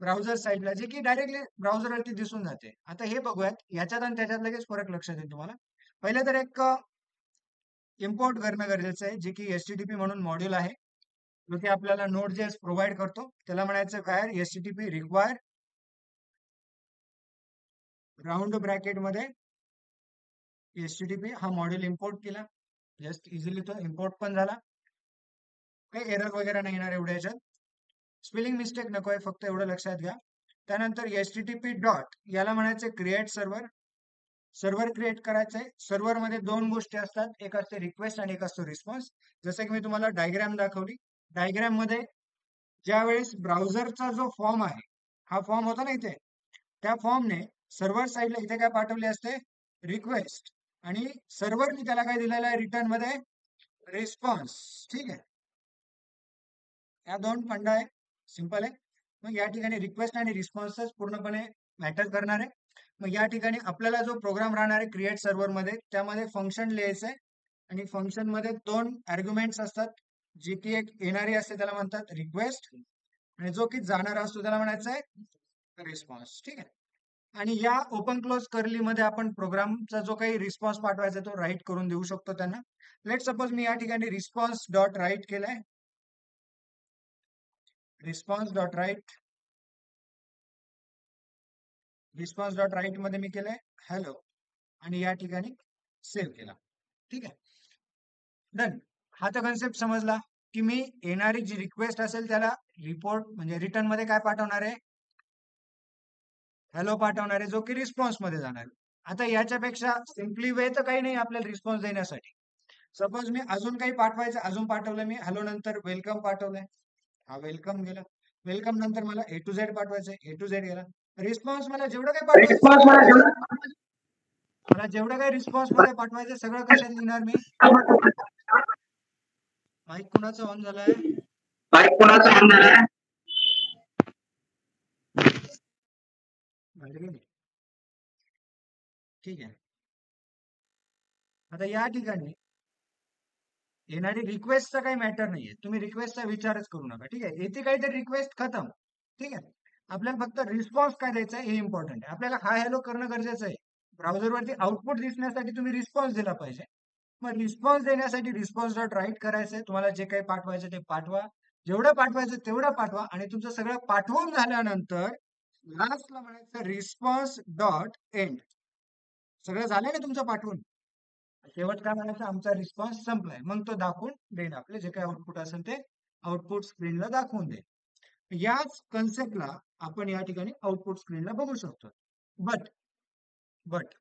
ब्राउझर साईडला, जे की डायरेक्टली ब्राउझरवरती दिसून जाते. आता हे बघूयात, याच्यात आणि त्याच्यात लगेच फरक लक्षात येईल तुम्हाला. पहिले तर एक इम्पोर्ट करणं गरजेचं आहे, जे की HTTP म्हणून मॉड्यूल आहे, जो की आपल्याला Node.js प्रोव्हाइड करतो. त्याला म्हणायचं काय? HTTP रिक्वायर राऊंड ब्रॅकेट मध्ये HTTP हा मॉड्यूल इम्पोर्ट केला. जस्ट इझिली तो इम्पोर्ट पण झाला. काही एरर वगैरे नाही येणार एवढ्या याच्यात. स्पेलिंग मिस्टेक नको आहे, फक्त एवढं लक्षात घ्या. त्यानंतर HTTP डॉट याला म्हणायचं क्रिएट सर्व्हर. सर्व्हर क्रिएट करायचंय. सर्व्हर मध्ये दोन गोष्टी असतात, एक असते रिक्वेस्ट आणि एक असतो रिस्पॉन्स. जसं की मी तुम्हाला डायग्राम दाखवली. डायग्राम मध्ये ज्या वेळेस ब्राउझरचा जो फॉर्म आहे, हा फॉर्म होता ना इथे, त्या फॉर्मने सर्व्हर साईडला इथे काय पाठवले असते? रिक्वेस्ट. आणि सर्व्हरने त्याला काय दिलेलं आहे रिटर्न मध्ये? रिस्पॉन्स, ठीक आहे. या दोन फंडा आहे, सिंपल आहे. मग या ठिकाणी रिक्वेस्ट आणि रिस्पॉन्सच पूर्णपणे मॅटर करणार आहे. मग या ठिकाणी आपल्याला जो प्रोग्राम राहणार आहे क्रिएट सर्व्हर मध्ये, त्यामध्ये फंक्शन लिहायचं आहे. आणि फंक्शन मध्ये दोन आर्ग्युमेंट्स असतात. जी की एक येणारी असते त्याला म्हणतात रिक्वेस्ट, आणि जो की जाणारा असतो त्याला म्हणायचं आहे रिस्पॉन्स, ठीक आहे. आणि या ओपन क्लोज कर्ली मध्ये आपण प्रोग्रामचा जो काही रिस्पॉन्स पाठवायचा तो राईट करून देऊ शकतो त्यांना. लेट सपोज मी या ठिकाणी रिस्पॉन्स डॉट राईट केलाय. Response dot write, response dot write मध्ये मी केलंय हॅलो. आणि या ठिकाणी सेव्ह केला. ठीक आहे, डन. हा तर कन्सेप्ट समजला की मी येणारी जी रिक्वेस्ट असेल त्याला रिपोर्ट म्हणजे रिटर्न मध्ये काय पाठवणार आहे, हॅलो पाठवणार आहे, जो की रिस्पॉन्स मध्ये जाणार आहे. आता याच्यापेक्षा सिम्पली वे तर काही नाही आपल्याला रिस्पॉन्स देण्यासाठी. सपोज मी अजून काही पाठवायचं, अजून पाठवलं मी हॅलो नंतर वेलकम पाठवलंय, हा वेलकम गेला. वेलकम नंतर मला ए टू झेड पाठवायचं, ए टू झेड गेला. रिस्पॉन्स मला जेवढं काही पाठवायचं, मला जेवढं काही रिस्पॉन्स मध्ये पाठवायचं सगळं कशात लिहिणार मी, माईक कुणाचा ऑन झालाय, ठीक आहे. आता या ठिकाणी येणारी रिक्वेस्टचा काही मॅटर नाहीये, तुम्ही रिक्वेस्टचा विचारच करू नका. ठीक आहे, येथे काहीतरी रिक्वेस्ट खतम. ठीक आहे, आपल्याला फक्त रिस्पॉन्स काय द्यायचा आहे हे इम्पॉर्टंट आहे. आपल्याला हाय हॅलो करणं गरजेचं आहे. ब्राउझरवरती आउटपुट दिसण्यासाठी तुम्ही रिस्पॉन्स दिला पाहिजे. मग रिस्पॉन्स देण्यासाठी रिस्पॉन्स डॉट राईट करायचंय, तुम्हाला जे काही पाठवायचं ते पाठवा, जेवढं पाठवायचं तेवढं पाठवा, आणि तुमचं सगळं पाठवून झाल्यानंतर लास्टला म्हणायचं रिस्पॉन्स डॉट एंड. सगळं झालंय ना तुमचं पाठवून, शेवट काय म्हणायचं, आमचा रिस्पॉन्स संपलाय. मग तो दाखवून देईल, आपले जे काही आउटपुट असेल ते आउटपुट स्क्रीनला दाखवून देईल. याच कन्सेप्टला आपण या ठिकाणी आउटपुट स्क्रीनला बघू शकतो. बट बट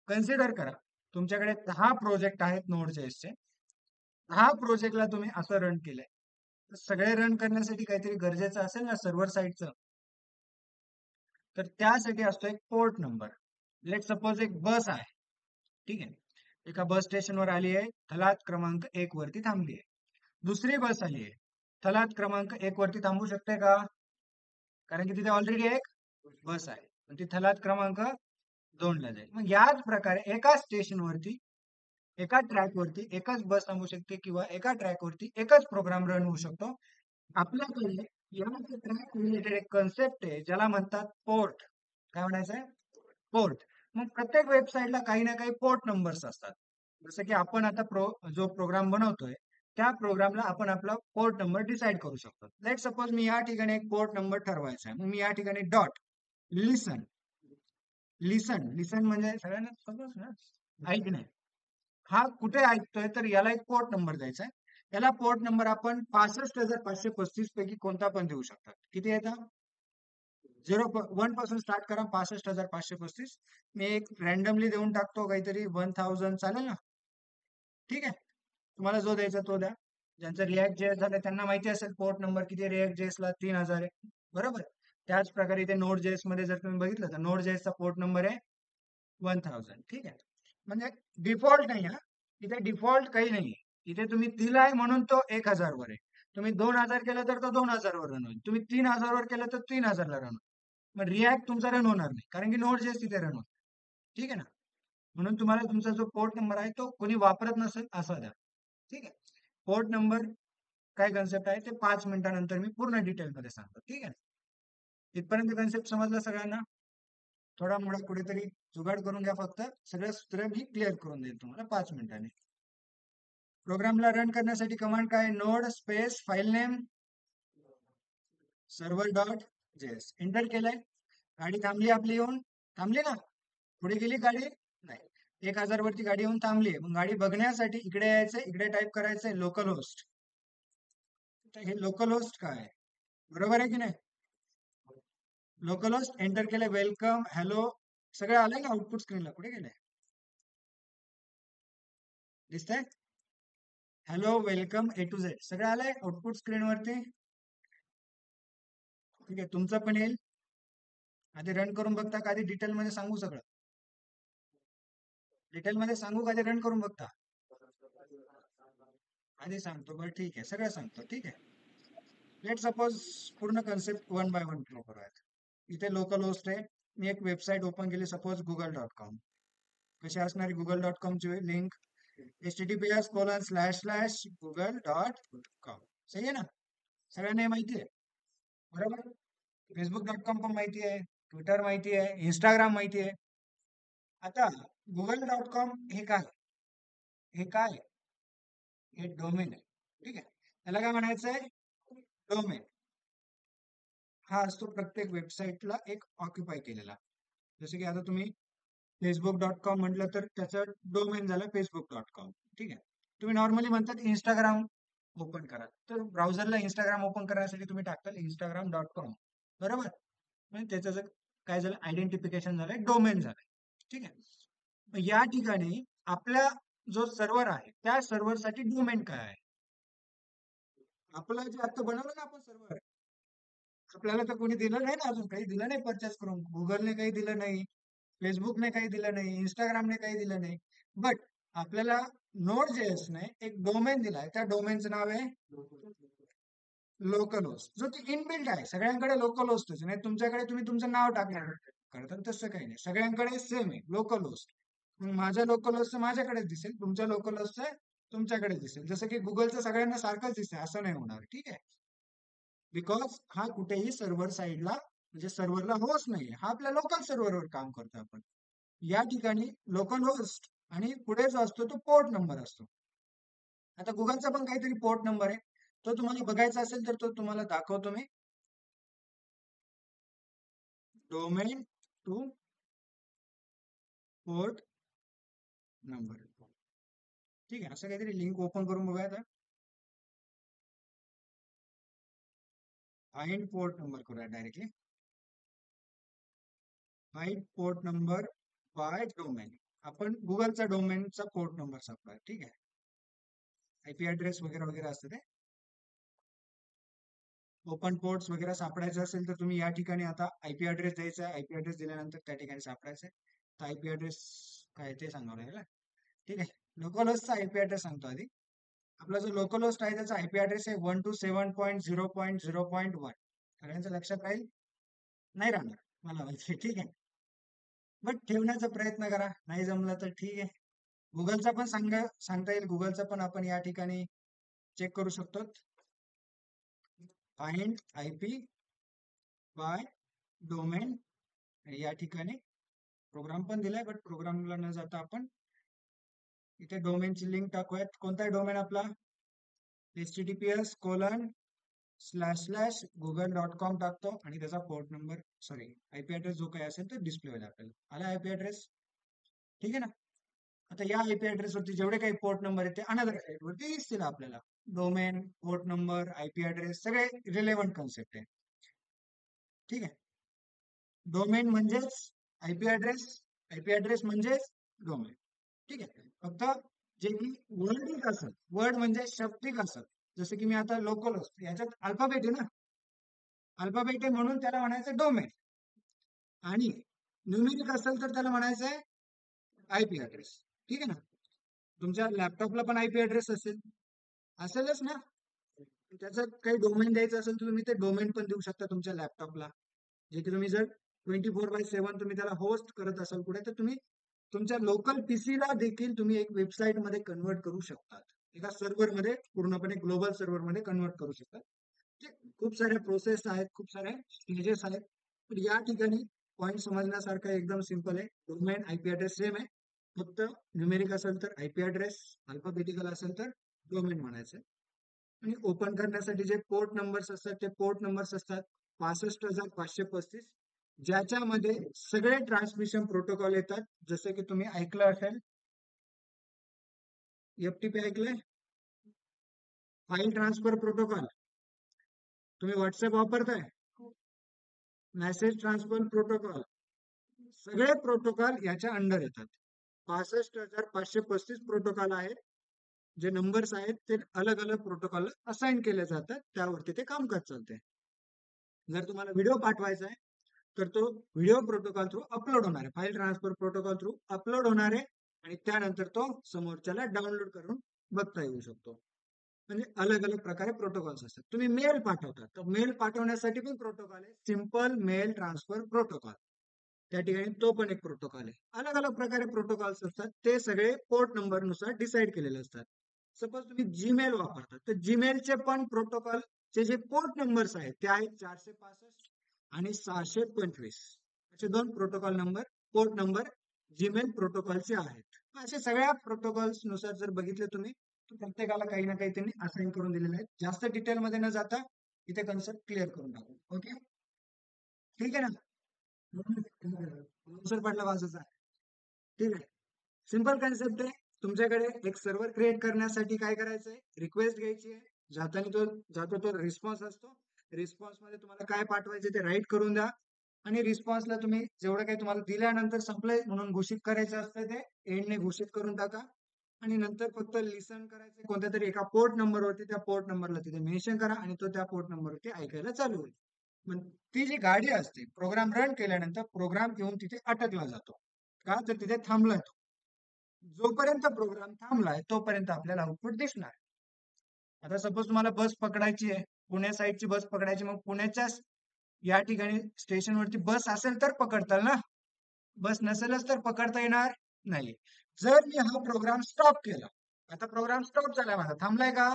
कन्सिडर करा, तुमच्याकडे 10 प्रोजेक्ट आहेत नोड.js चे. 10 प्रोजेक्टला तुम्ही असं रन केलंय, तर सगळे रन करण्यासाठी काहीतरी गरजेचं असेल ना सर्व्हर साईडचं, तर त्यासाठी असतो एक पोर्ट नंबर. लेट सपोज एक बस आहे, ठीक आहे, एका बस स्टेशनवर आली आहे, थलात क्रमांक 1 वरती थांबली आहे. दुसरी बस आली आहे, थलात क्रमांक 1 वरती थांबू शकते का, कारण की तिथे ऑलरेडी एक बस आहे, पण ती थलात क्रमांक 2 ला जाईल. मग याच प्रकारे एका स्टेशनवरती, एका ट्रॅकवरती एकच बस थांबू शकते, किंवा एका ट्रॅकवरती एकच प्रोग्राम रन होऊ शकतो. आपल्याकडे या ट्रॅक रिलेटेड एक कन्सेप्ट आहे ज्याला म्हणतात पोर्ट. काय म्हणायचंय, पोर्ट. मग प्रत्येक वेबसाईटला काही ना काही पोर्ट नंबर्स असतात. जसं की आपण आता जो प्रोग्राम बनवतोय त्या प्रोग्रामला आपण आपला पोर्ट नंबर डिसाईड करू शकतो. लेट सपोज मी या ठिकाणी एक पोर्ट नंबर ठरवायचा आहे, मग मी या ठिकाणी डॉट लिसन, लिसन लिसन म्हणजे सगळ्यांना समज ना, ऐकणे. हा कुठे ऐकतोय, तर याला एक पोर्ट नंबर द्यायचा आहे. याला पोर्ट नंबर आपण 65,535 पैकी कोणता पण देऊ शकतात. किती येतात, 1 पासून स्टार्ट करा, 65,535. मी एक रॅन्डमली देऊन टाकतो, काहीतरी 1000 चालेल ना. ठीक आहे, तुम्हाला जो द्यायचा तो द्या. ज्यांचं रिॲक्ट जेएस झालं त्यांना माहिती असेल पोर्ट नंबर किती, रिॲक्ट जेएसला 3000 आहे, बरोबर. त्याच प्रकारे इथे नोड जेएस मध्ये जर तुम्ही बघितलं तर नोड जेएसचा पोर्ट नंबर आहे 1000. ठीक आहे, म्हणजे डिफॉल्ट नाही हा, इथे डिफॉल्ट काही नाही. इथे तुम्ही दिलाय म्हणून तो 1000 वर आहे. तुम्ही 2000 केलं तर तो 2000 वर रन होईल, तुम्ही 3000 वर केलं तर 3000 ला रन होईल. मग रिॲक्ट तुमचा रन होणार नाही, कारण की नोड जेएस तिथे रन होत. ठीक आहे ना, म्हणून तुम्हाला तुमचा जो पोर्ट नंबर आहे तो कोणी वापरत नसेल असा द्या. ठीक आहे, पोर्ट नंबर काय कन्सेप्ट आहे ते 5 मिनिटानंतर मी पूर्ण डिटेल मध्ये सांगतो. ठीक आहे, इथपर्यंत कन्सेप्ट समजला सगळ्यांना. थोडा मोडा कुठेतरी जुगाड करून घ्या, फक्त सगळं सूत्र मी क्लिअर करून देईल तुम्हाला 5 मिनिटांनी. प्रोग्रामला रन करण्यासाठी कमांड काय, node space file name server dot JS. Enter केलंय, गाडी थांबली आपली, येऊन थांबली ना, पुढे गेली गाडी नाही, 1000 वरती गाडी येऊन थांबली. मग गाडी बघण्यासाठी इकडे यायचंय, इकडे टाईप करायचंय लोकल होस्ट. हे लोकल होस्ट काय आहे, बरोबर आहे की नाही, लोकल होस्ट. एंटर केलं, वेलकम हॅलो सगळं आलंय ना आउटपुट स्क्रीनला, कुठे गेलंय, दिसतंय, hello welcome A to Z सगळं आलंय आउटपुट स्क्रीन वरती. ठीक आहे, तुमचं पण येईल. आधी रन करून बघता का, आधी डिटेल मध्ये सांगू, सगळं डिटेल मध्ये सांगू का, आधी रन करून बघता, आधी सांगतो, बरं ठीक आहे, सगळं सांगतो. ठीक आहे, लेट सपोज पूर्ण कन्सेप्ट 1 बाय 1 फ्लो करूयात. इथे लोकल होस्ट आहे, मी एक वेबसाईट ओपन केली, सपोज google.com. कशी असणार google.com ची लिंक, https://google.com. सही आहे ना, सगळ्यांना माहिती आहे, बरोबर. facebook.com पण माहिती आहे, ट्विटर माहिती आहे, इंस्टाग्राम माहिती आहे. आता google.com हे काय, हे काय, हे डोमेन आहे. ठीक आहे, त्याला काय म्हणायचं आहे, डोमेन. हा असतो प्रत्येक वेबसाईटला एक ऑक्युपाय केलेला. जसे की आता तुम्ही facebook.com म्हटलं तर त्याचं डोमेन झालं facebook.com. ठीक आहे. तुम्ही नॉर्मली म्हणतात इंस्टाग्राम ओपन करा, तर ब्राउझरला इंस्टाग्राम ओपन करण्यासाठी तुम्ही टाकताल instagram.com, बरोबर. म्हणजे त्याचं जर काय झालं, आयडेंटिफिकेशन झालंय, डोमेन झालंय. ठीक आहे. मग या ठिकाणी आपला जो सर्व्हर आहे त्या सर्व्हरसाठी डोमेन काय आहे? आपलं जे आता बनवलं ना आपण सर्व्हर, आपल्याला तर कोणी दिलं नाही ना, अजून काही दिलं नाही परचेस करून. गुगलने काही दिलं नाही, फेसबुकने काही दिलं नाही, इंस्टाग्रामने काही दिलं नाही. बट आपल्याला Node.js ने एक डोमेन दिलाय. त्या डोमेनचं नाव आहे लोकल होस्ट, जो की इनबिल्ट आहे. सगळ्यांकडे लोकल होस्टच नाही. तुमच्याकडे तुम्ही तुमचं नाव टाकणार करतात, तसं काही नाही. सगळ्यांकडे सेम आहे लोकल होस्ट. मग माझ्या लोकल होस्टचं माझ्याकडेच दिसेल, तुमच्या लोकल होस्टचं तुमच्याकडे दिसेल. जसं की गुगलचं सगळ्यांना सारखंच दिसेल असं नाही होणार. ठीक आहे. बिकॉज हा कुठेही सर्व्हर साईडला म्हणजे सर्व्हरला होस्ट नाहीये, हा आपल्या लोकल सर्व्हरवर काम करतो आपण. या ठिकाणी लोकल होस्ट आणि पुढे जो असतो तो पोर्ट नंबर असतो. आता गुगलचा पण काहीतरी पोर्ट नंबर आहे, तो तुम्हाला बघायचा असेल तर तो तुम्हाला दाखवतो मी. Domain to port number. ठीक आहे. असं काहीतरी लिंक ओपन करून बघूया आता. फाइंड पोर्ट नंबर करूया directly. Find port number by domain. आपण गुगलचा डोमेनचा पोर्ट नंबर सापडा. ठीक आहे. आयपी ऍड्रेस वगैरे वगैरे असतं ते. ओपन पोर्ट्स वगैरे सापडायचं असेल तर तुम्ही या ठिकाणी आता आयपी ऍड्रेस द्यायचा आहे. आयपी ऍड्रेस दिल्यानंतर त्या ठिकाणी सापडायचं आहे. तर आयपी ऍड्रेस काय ते सांगावं लागेल. ठीक आहे. लोकल होस्टचा आयपी ऍड्रेस सांगतो आधी. आपला जो लोकल होस्ट आहे त्याचा आयपी ऍड्रेस आहे 127.0.0.1. सगळ्यांचं लक्षात राहील? नाही राहणार मला माहिती. ठीक आहे. बट ठेवण्याचा प्रयत्न करा, नाही जमलं तर ठीक आहे. गुगलचा पण सांगता येईल. गुगलचा पण आपण या ठिकाणी चेक करू शकतो. Find IP by domain. या ठिकाणी प्रोग्राम पण दिलाय, बट प्रोग्रामला न जाता आपण इथे डोमेनची लिंक टाकूयात. कोणता डोमेन आपला? https://google.com टाकतो आणि त्याचा पोर्ट नंबर आयपी ऍड्रेस जो काही असेल तो डिस्प्ले होईल आपल्याला. आला आयपी ऍड्रेस. ठीक आहे ना. आता या आयपी ऍड्रेस वरती जेवढे काही पोर्ट नंबर आहेत ते अनदर साईट वरती दिसतील आपल्याला. Domain, port number, IP address सगळे रिलेव्हंट कन्सेप्ट आहे. ठीक आहे. डोमेन म्हणजेच आयपी ऍड्रेस म्हणजेच डोमेन. ठीक आहे. फक्त जे की वर्डिक असत, वर्ड म्हणजे शब्दिक असत. जसं की मी आता लोकल होस्ट, याच्यात अल्फाबेट आहे ना, अल्फाबेट आहे म्हणून त्याला म्हणायचं डोमेन. आणि न्यूमेरिक असेल तर त्याला म्हणायचं आहे आयपी ऍड्रेस. ठीक आहे ना. तुमच्या लॅपटॉपला पण आयपी ऍड्रेस असेलच ना. त्याचं काही डोमेन द्यायचं असेल तर तुम्ही ते डोमेन पण देऊ शकता तुमच्या लॅपटॉपला. जे की तुम्ही जर 24/7 तुम्ही त्याला होस्ट करत असाल कुठे, तर तुम्ही तुमच्या लोकल पीसीला देखील तुम्ही एक वेबसाईट मध्ये कन्वर्ट करू शकतात. एका सर्व्हर मध्ये पूर्णपणे ग्लोबल सर्व्हर मध्ये कन्वर्ट करू शकतात. खूप साऱ्या प्रोसेस आहेत, खूप साऱ्या स्टेजेस आहेत. पण या ठिकाणी पॉईंट समजण्यासारखं एकदम सिंपल आहे. डोमेन आयपी ऍड्रेस सेम आहे. फक्त न्यूमेरिक असेल तर आयपी ऍड्रेस, अल्फाबेटिकल असेल तर डोमेन म्हणायचं. आणि ओपन करण्यासाठी जे पोर्ट नंबर्स असतात ते पोर्ट नंबर्स असतात 65,535, ज्याच्यामध्ये सगळे ट्रान्समिशन प्रोटोकॉल येतात. जसे की तुम्ही ऐकलं असेल, एफटीपी ऐकलंय, फाईल ट्रान्सफर प्रोटोकॉल. तुम्ही व्हॉट्सअप वापरताय, मेसेज ट्रान्सफर प्रोटोकॉल, सगळे प्रोटोकॉल याच्या अंडर येतात. 65,535 प्रोटोकॉल आहेत. जे नंबर्स आहेत ते अलग अलग प्रोटोकॉल असाइन केले जातात, त्यावरती ते काम करत चालते. जर तुम्हाला व्हिडिओ पाठवायचा आहे तर तो व्हिडिओ प्रोटोकॉल थ्रू अपलोड होणार आहे, file transfer protocol through upload होणार आहे आणि त्यानंतर तो समोरच्याला डाउनलोड करून बघता येऊ शकतो. म्हणजे अलग अलग प्रकारे प्रोटोकॉल्स असतात. तुम्ही मेल पाठवता तर मेल पाठवण्यासाठी पण प्रोटोकॉल आहे, सिंपल मेल ट्रान्सफर प्रोटोकॉल. त्या ठिकाणी तो पण एक प्रोटोकॉल आहे. अलग अलग प्रकारे प्रोटोकॉल्स असतात, ते सगळे पोर्ट नंबर नुसार डिसाईड केलेले असतात. सपोज तुम्ही जीमेल वापरता तर जीमेलचे पण प्रोटोकॉल चे जे पोर्ट नंबर्स आहेत ते आहेत 465 आणि 625. असे दोन protocol number, port number Gmail प्रोटोकॉलचे आहेत. असे सगळ्या प्रोटोकॉल्स नुसार जर बघितले तुम्ही तर प्रत्येकाला काही ना काही त्यांनी असाइन करून दिलेले आहेत. जास्त डिटेल मध्ये न जाता इथे कन्सेप्ट क्लिअर करून टाकू. ओके, ठीक आहे ना. सर पडला वाजायचा. ठीक आहे. सिंपल कन्सेप्ट आहे. तुमच्याकडे एक सर्व्हर क्रिएट करण्यासाठी काय करायचंय, रिक्वेस्ट घ्यायची आहे. जातो तो रिस्पॉन्स असतो. रिस्पॉन्स मध्ये तुम्हाला काय पाठवायचे ते राईट करून द्या आणि रिस्पॉन्सला तुम्ही जेवढं काही तुम्हाला दिल्यानंतर संपलंय म्हणून घोषित करायचं असतं ते एंडने घोषित करून टाका आणि नंतर फक्त लिसन करायचं कोणत्या तरी एका पोर्ट नंबरवरती, त्या पोर्ट नंबरला तिथे मेन्शन करा आणि तो त्या पोर्ट नंबरवरती ऐकायला चालू होईल. मग ती जी गाडी असते प्रोग्राम रन केल्यानंतर प्रोग्राम येऊन तिथे अटकला जातो. का तर तिथे थांबलाय तो. जोपर्यंत प्रोग्राम थांबलाय तोपर्यंत आपल्याला आउटपुट दिसणार. आता सपोज तुम्हाला बस पकडायची आहे, पुण्या साईडची बस पकडायची, मग पुण्याच्या या ठिकाणी स्टेशनवरती बस असेल तर पकडताल ना, बस नसेलच तर पकडता येणार नाही. जर मी हा प्रोग्राम स्टॉप केला, आता प्रोग्राम स्टॉप झाला माझा, थांबलाय का,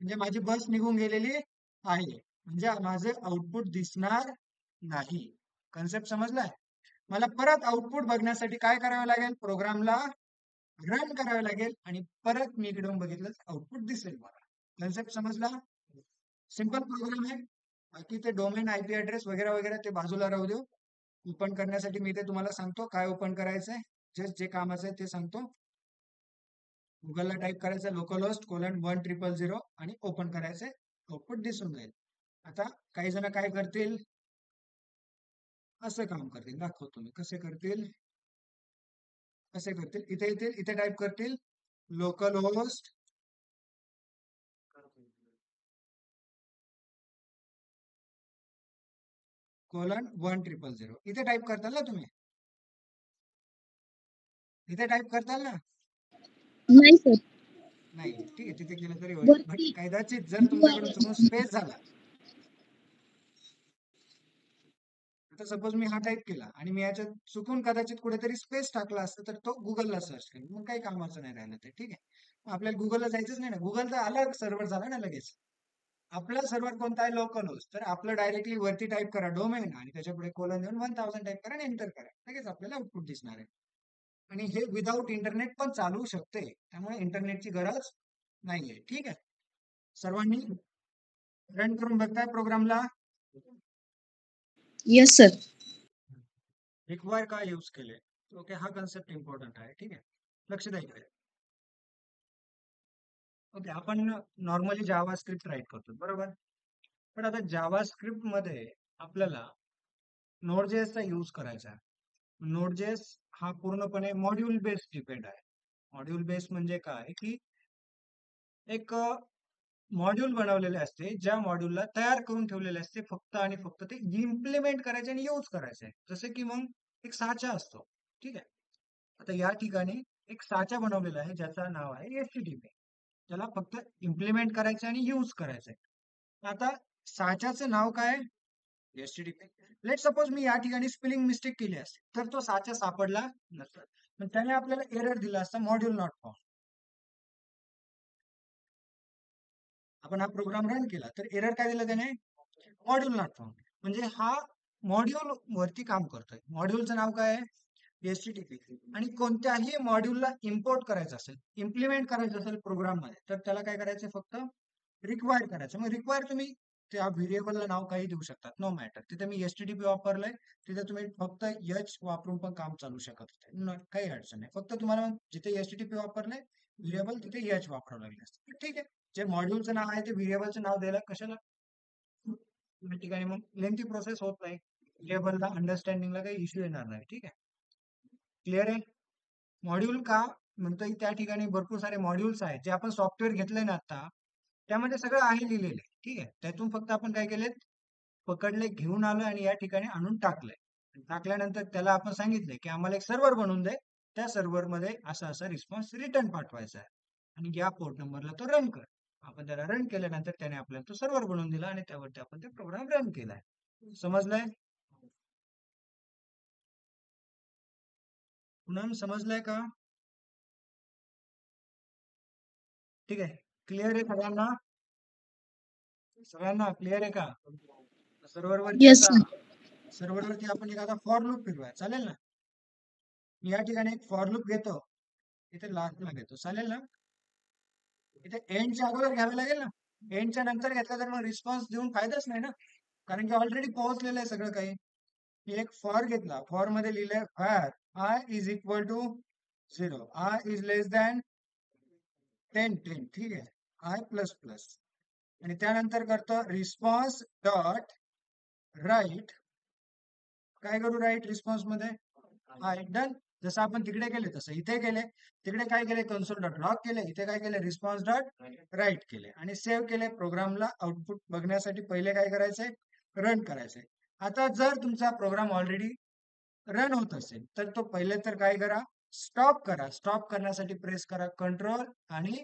म्हणजे माझी बस निघून गेलेली आहे, म्हणजे माझे आउटपुट दिसणार नाही. कन्सेप्ट समजलाय? मला परत आउटपुट बघण्यासाठी काय करावं लागेल, प्रोग्रामला रन करावे लागेल आणि परत मी इकडून बघितलं आउटपुट दिसेल मला. कन्सेप्ट समजला? सिंपल प्रोग्राम आहे. बाकी ते डोमेन आयपी ऍड्रेस वगैरे वगैरे ते बाजूला राहू देऊ. ओपन करण्यासाठी मी ते तुम्हाला सांगतो काय ओपन करायचंय, जे कामाचं आहे ते सांगतो. गुगलला टाईप करायचं localhost:100 आणि ओपन करायचंय, आउटपुट दिसून जाईल. आता काही जण काय करतील, असं काम करतील, दाखवतो मी कसे करतील. इथे येतील, इथे टाईप करतील localhost :1000. इथे टाईप करताल ना तुम्ही, इथे टाईप करताल ना? नाही सर. नाही, ठीक आहे, तिथे केलं तरी होईल. बट कदाचित जर तुमच्याकडून चुकून स्पेस झाला, आता सपोज मी हा टाईप केला आणि मी याच्यात चुकून कदाचित कुठेतरी स्पेस टाकला असतं तर तो गुगलला सर्च करेल, मग काही कामाचं नाही राहिलं ते. ठीक आहे, आपल्याला गुगलला जायचंच नाही ना, गुगलचा अलग सर्व्हर झाला ना लगेच. आपला सर्व्हर कोणता आहे, लोकल होस्ट, तर आपलं डायरेक्टली वरती टाईप करा डोमेन आणि त्याच्या पुढे कोलन देऊन 1000 टाईप करा आणि एंटर करा, लगेच आपल्याला आउटपुट दिसणार आहे. आणि हे विदाऊट इंटरनेट पण चालू शकते, त्यामुळे इंटरनेटची गरज नाहीये. ठीक आहे, सर्वांनी रन करून बघताय प्रोग्रामला? Yes sir. रिक्वायर का यूज केले, ओके, हा कन्सेप्ट इम्पॉर्टंट आहे. ठीक आहे, लक्ष द्या इकडे. ओके, आपण नॉर्मली जावा स्क्रिप्ट राईट करतो बरोबर, पण आता जावा स्क्रिप्ट मध्ये आपल्याला नोडजेएसचा यूज करायचा आहे. नोडजेएस हा पूर्णपणे मॉड्यूल बेस्ड डिपेंड आहे. मॉड्यूल बेस्ड म्हणजे काय की एक मॉड्यूल बनवलेले असते, ज्या मॉड्यूलला तयार करून ठेवलेले असते, फक्त आणि फक्त ते इम्प्लिमेंट करायचे आणि यूज करायचे. जसे की मग एक साचा असतो. ठीक आहे, आता या ठिकाणी एक साचा बनवलेला आहे ज्याचं नाव आहे एचटीटीपी. त्याला फक्त इम्प्लिमेंट करायचं आणि यूज करायचंय. आता साच्याचं नाव काय, एचटीटीपी. लेट सपोज मी या ठिकाणी स्पेलिंग मिस्टेक केली असते तर तो साचा सापडला नसता, पण त्याने आपल्याला एरर दिला असता, मॉड्यूल नॉट फाउंड. आपण हा प्रोग्राम रन केला तर एरर काय दिलं त्याने, मॉड्यूल नॉट फाउंड. म्हणजे हा मॉड्यूल वरती काम करतोय. मॉड्यूलचं नाव काय आहे, एचटीटीपी. आणि कोणत्याही मॉड्यूलला इम्पोर्ट करायचं असेल, इम्प्लिमेंट करायचं असेल प्रोग्राम मध्ये, तर त्याला काय करायचं, फक्त रिक्वायर करायचं. मग रिक्वायर तुम्ही त्या व्हेरिएबलला नाव काही देऊ शकतात, नो मॅटर. तिथे मी एचटीटीपी वापरलंय, तिथे तुम्ही फक्त एच वापरून पण काम चालू शकत होते, काही अडचण नाही. फक्त तुम्हाला जिथे एचटीटीपी वापरलंय व्हेरिएबल तिथे एच वापरावं लागले असते. ठीक आहे, जे मॉड्यूलचं नाव आहे ते व्हेरिएबलचं नाव द्यायला कशाला, या ठिकाणी मग लेंथी प्रोसेस होत नाही, व्हेरिएबलला अंडरस्टँडिंगला काही इश्यू येणार नाही. ठीक आहे, क्लिअर आहे? मॉड्यूल का म्हणतोय, त्या ठिकाणी भरपूर सारे मॉड्यूल्स आहेत जे आपण सॉफ्टवेअर घेतलंय ना आता, त्यामध्ये सगळं आहे लिहिलेलं आहे. ठीक आहे, त्यातून फक्त आपण काय केलेत, पकडले, घेऊन आलो आणि या ठिकाणी आणून टाकलंय. टाकल्यानंतर त्याला आपण सांगितलंय की आम्हाला एक सर्व्हर बनवून दे, त्या सर्व्हर मध्ये असा असा रिस्पॉन्स रिटर्न पाठवायचा आहे आणि या पोर्ट नंबरला तो रन कर. आपण त्याला रन केल्यानंतर त्याने आपल्याला तो सर्व्हर बनवून दिला आणि त्यावरती आपण ते प्रोग्राम रन केलाय. समजलंय? पुन्हा समजलंय का? ठीक आहे, क्लिअर आहे सगळ्यांना? सगळ्यांना क्लिअर आहे का? सर्व्हरवरती येस आता सर. सर्व्हरवरती आपण एखादा फॉर लूप फिरवाय, चालेल ना? मी या ठिकाणी एक फॉर लूप घेतो, इथे लास्टला घेतो, चालेल ना? इथे एंडच्या अगोदर घ्यावे लागेल ना, एंडच्या नंतर घेतला तर मग रिस्पॉन्स देऊन फायदाच नाही ना, कारण की ऑलरेडी पोहोचलेलं आहे सगळं काही. मी एक फॉर घेतला, फॉर मध्ये लिहिलंय where i is equal to 0, i is less than 10, ठीक आहे, आय प्लस प्लस, आणि त्यानंतर करतो रिस्पॉन्स डॉट राईट. काय करू राईट रिस्पॉन्स मध्ये? आय. डन. जसं आपण तिकडे केले तसं इथे केले. तिकडे काय केले? कन्सोल डॉट लॉग केले. इथे काय केले? रिस्पॉन्स डॉट राईट केले आणि सेव्ह केले. प्रोग्रामला आउटपुट बघण्यासाठी पहिले काय करायचंय? रन करायचंय. आता जर तुमचा प्रोग्राम ऑलरेडी रन होत असेल तर तो पहिले तर काय करा? स्टॉप करा. स्टॉप करण्यासाठी प्रेस करा कंट्रोल आणि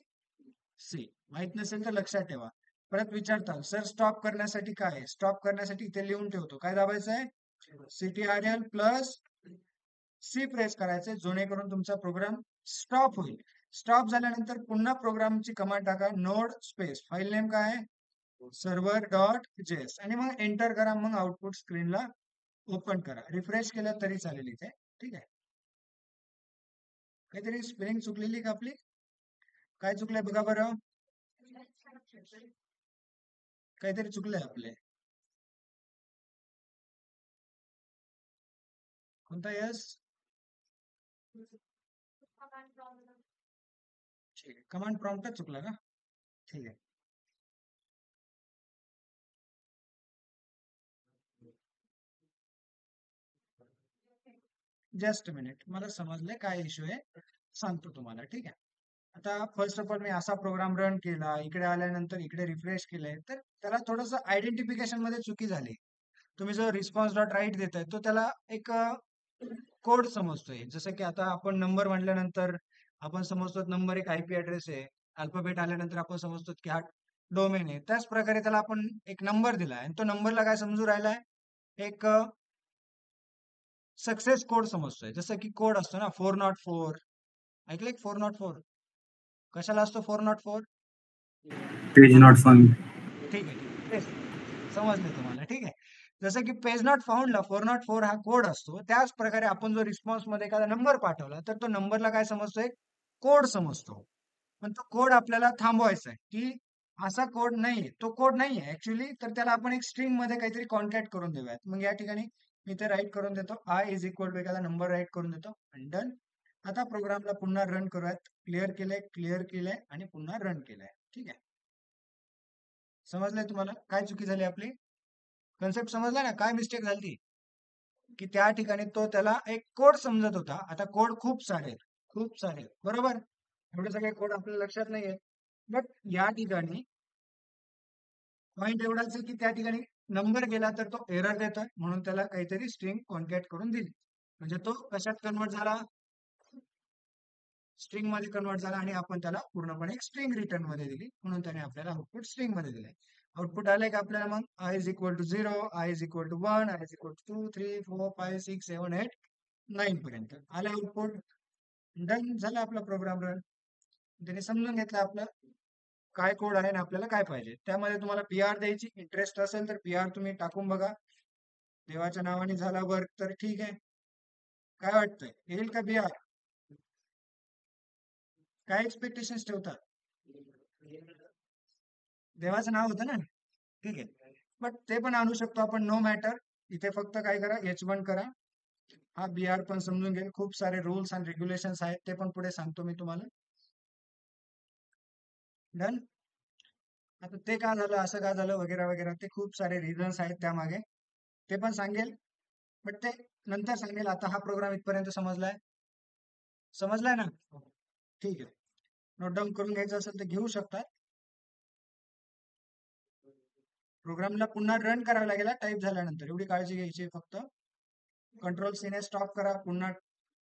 सी. माहित नसेल तर लक्षात ठेवा. परत विचारता सर स्टॉप करण्यासाठी काय आहे? स्टॉप करण्यासाठी इथे लिहून ठेवतो. काय दाबायचं आहे? ctrl प्लस सी प्रेस करायचे, जेणेकरून तुमचा प्रोग्राम स्टॉप होईल. स्टॉप झाल्यानंतर पुन्हा प्रोग्रामची कमांड टाका, नोड स्पेस, फाईल नेम काय आहे? सर्व्हर डॉट जेएस, आणि मग एंटर करा. मग आउटपुट स्क्रीनला ओपन करा. रिफ्रेश केलं तरी चालेल इथे. ठीक आहे. काहीतरी स्पेलिंग चुकलेली का आपली? काय चुकलंय बघा बरं. काहीतरी चुकलंय आपले. कोणता यस? ठीक आहे, कमांड प्रॉम्प्टच चुकला का? ठीक आहे. जस्ट मिनिट, मला समजलंय काय इश्यू आहे, सांगतो तुम्हाला. ठीक आहे. आता फर्स्ट ऑफ ऑल मी असा प्रोग्राम रन केला, इकडे आल्यानंतर इकडे रिफ्रेश केलंय, तर त्याला थोडंसं आयडेंटिफिकेशन मध्ये चुकी झाली. तुम्ही जो रिस्पॉन्स डॉट राईट देताय तो त्याला एक कोड समजतोय. जसं की आता आपण नंबर म्हटल्यानंतर आपण समजतो नंबर एक आयपी ऍड्रेस आहे, अल्फाबेट आल्यानंतर आपण समजतो की हा डोमेन आहे. त्याच प्रकारे त्याला आपण एक नंबर दिलाय आणि तो नंबरला काय समजू राहिलाय? एक सक्सेस कोड समजतोय. जसं की कोड असतो ना 404. ऐकलंय 404? कशाला असतो 404? Page not found. ठीक आहे, तेच समजले तुम्हाला. ठीक आहे. जसं की पेज नॉट फाउंडला 404 हा कोड असतो, त्याच प्रकारे आपण जो रिस्पॉन्स मध्ये एखादा नंबर पाठवला तर तो नंबरला काय समजतोय? कोड समजतो. पण तो कोड आपल्याला थांबवायचा आहे, की असा कोड नाहीये, तो कोड नाहीये ऍक्च्युली, तर त्याला आपण एक स्ट्रिंग मध्ये काहीतरी कॉन्कॅट करून देऊयात. मग या ठिकाणी मी ते राईट करून देतो, आय इज इक्वल टू एखादा नंबर राईट करून देतो आणि डन. आता प्रोग्रामला पुन्हा रन करूयात. क्लिअर केलंय आणि पुन्हा रन केलंय. ठीक आहे. समजलंय तुम्हाला काय चुकी झाली आपली? कन्सेप्ट समजला ना? काय मिस्टेक झाली ती? की त्या ठिकाणी तो त्याला एक कोड समजत होता. आता कोड खूप सारे आहेत, खूप सारे, बरोबर? एवढे सगळे कोड आपल्या लक्षात नाहीये. बट या ठिकाणी पॉइंट एवढाच आहे की त्या ठिकाणी नंबर गेला तर तो एरर देतोय, म्हणून त्याला काहीतरी स्ट्रिंग कॉन्कॅट करून दिली. म्हणजे तो कशात कन्वर्ट झाला? स्ट्रिंग मध्ये कन्वर्ट झाला आणि आपण त्याला पूर्णपणे स्ट्रिंग रिटर्न मध्ये दिली, म्हणून त्याने आपल्याला आउटपुट स्ट्रिंग मध्ये दिलंय. आउटपुट आलंय का आपल्याला? मग i is equal to 0, i is equal to 1, i is equal to 2, 3, 4, 5, 6, 7, 8, 9 पर्यंत आलं आउटपुट. डन झाला आपला प्रोग्राम रन. त्याने समजून घेतलं आपलं काय कोड आहे आणि आपल्याला काय पाहिजे. त्यामध्ये तुम्हाला पीआर द्यायची इंटरेस्ट असेल तर पीआर तुम्ही टाकून बघा. देवाच्या नावाने झाला वर्क तर ठीक आहे. काय वाटतंय, येईल का पीआर? काय एक्सपेक्टेशन्स ठेवतात? देवाचं नाव होतं ना. ठीक आहे. बट ते पण आणू शकतो आपण, नो मॅटर. इथे फक्त काय करा, H1 करा. हा बीआर पण समजून घेईल. खूप सारे रूल्स आणि रेग्युलेशन्स आहेत, ते पण पुढे सांगतो मी तुम्हाला. डन. आता ते का झालं, असं का झालं, वगैरे वगैरे, ते खूप सारे रिझन्स आहेत त्यामागे, ते पण सांगेल. बट ते नंतर सांगेल. आता हा प्रोग्राम इथपर्यंत समजलाय? समजलाय ना? ठीक आहे. नोट डाऊन करून घ्यायचं असेल तर घेऊ शकता. प्रोग्रामला पुन्हा रन करावं लागेल टाईप झाल्यानंतर, एवढी काळजी घ्यायची फक्त. कंट्रोल सीने स्टॉप करा, पुन्हा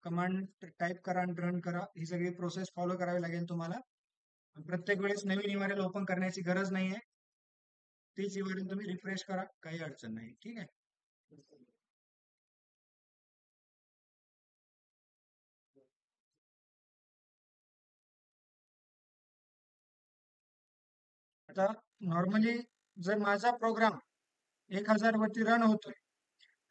कमांड टाईप करा आणि रन करा. ही सगळी प्रोसेस फॉलो करावी लागेल तुम्हाला. प्रत्येक वेळेस नवीन URL ओपन करण्याची गरज नाहीये. तीच URL तुम्ही रिफ्रेश करा, काही अडचण नाही. ठीक आहे. आता नॉर्मली जर माझा प्रोग्राम 1000 वरती रन होतोय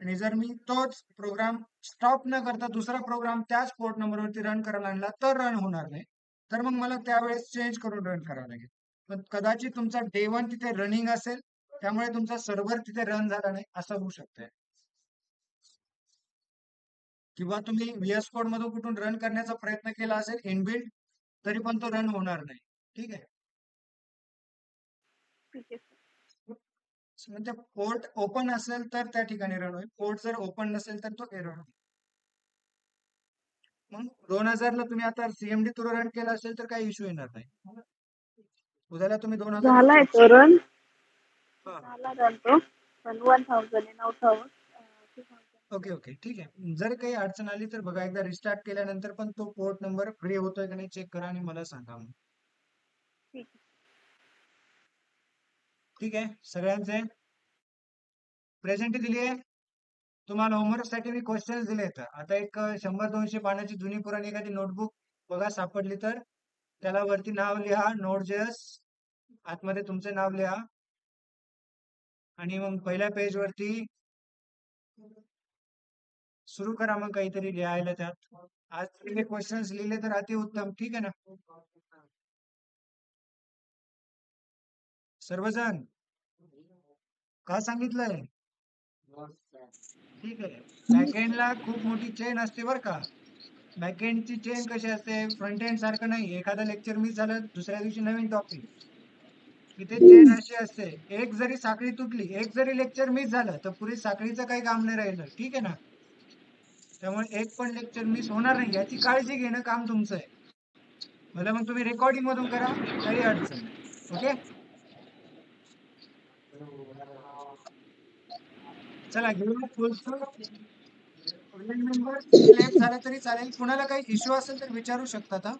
आणि जर मी तोच प्रोग्राम स्टॉप न करता दुसरा प्रोग्राम त्याच पोर्ट नंबरवरती रन करायला आणला तर रन होणार नाही. तर मग मला त्यावेळेस चेंज करून रन करावं लागेल. पण कदाचित तुमचा डे 1 तिथे रनिंग असेल, त्यामुळे तुमचा सर्व्हर तिथे रन झाला नाही, असं होऊ शकतंय. किंवा तुम्ही VS कोड मधून कुठून रन करण्याचा प्रयत्न केला असेल इनबिल्ड, तरी पण तो रन होणार नाही. ठीक आहे. ठीक आहे सर. म्हणजे पोर्ट ओपन असेल तर त्या ठिकाणी रन होईल. पोर्ट जर ओपन नसेल तर तो एरर होईल. मग 2000 ला तुम्ही आता CMD थ्रू रन केला असेल तर काही इश्यू येणार नाही. उद्याला तुम्ही 2000 झालाय तो रन, हा. झाला रन तो, पण 1000 आहे, नव्हता होत. 2000. ओके ओके ठीक आहे. जर काही अडचण आली तर बघा, एकदा रिस्टार्ट केल्यानंतर पण तो पोर्ट नंबर फ्री होतोय का नाही चेक करा आणि मला सांगा मग. ठीक आहे. ठीक आहे. सगळ्यांचे प्रेझेंट दिली आहे. तुम्हाला होमवर्क साठी मी क्वेश्चन्स दिले आहेत. आता एक 100-200 पानाची जुनी पुराणी एखादी नोटबुक बघा सापडली तर त्याला वरती नाव लिहा, Node.js आतमध्ये तुमचे नाव लिहा आणि मग पहिल्या पेज वरती सुरू करा मग काहीतरी लिहायला त्यात. आज तुम्ही क्वेश्चन्स लिहिले तर अतिउत्तम. ठीक आहे ना सर्वजण? का सांगितलंय? ठीक आहे. बॅकएंडला खूप मोठी चेन असते बरं का. बॅकएंडची चेन कशी असते, फ्रंट एंड सारखं नाही. एखादा लेक्चर मिस झालं दुसऱ्या दिवशी नवीन टॉपिक. इथे चेन अशी असते, एक जरी साखळी तुटली, एक जरी लेक्चर मिस झालं तर पुढे साखळीचं काही काम नाही राहिलं. ठीक आहे ना. त्यामुळे एक पण लेक्चर मिस होणार नाही याची काळजी घेणं काम तुमचं आहे. भले मग तुम्ही रेकॉर्डिंग मधून करा, काही अडचण नाही. ओके चला घेऊया फुल स्टॉप. नंबर क्लेम झाला तरी चालेल. कुणाला काही इश्यू असेल तर विचारू शकता.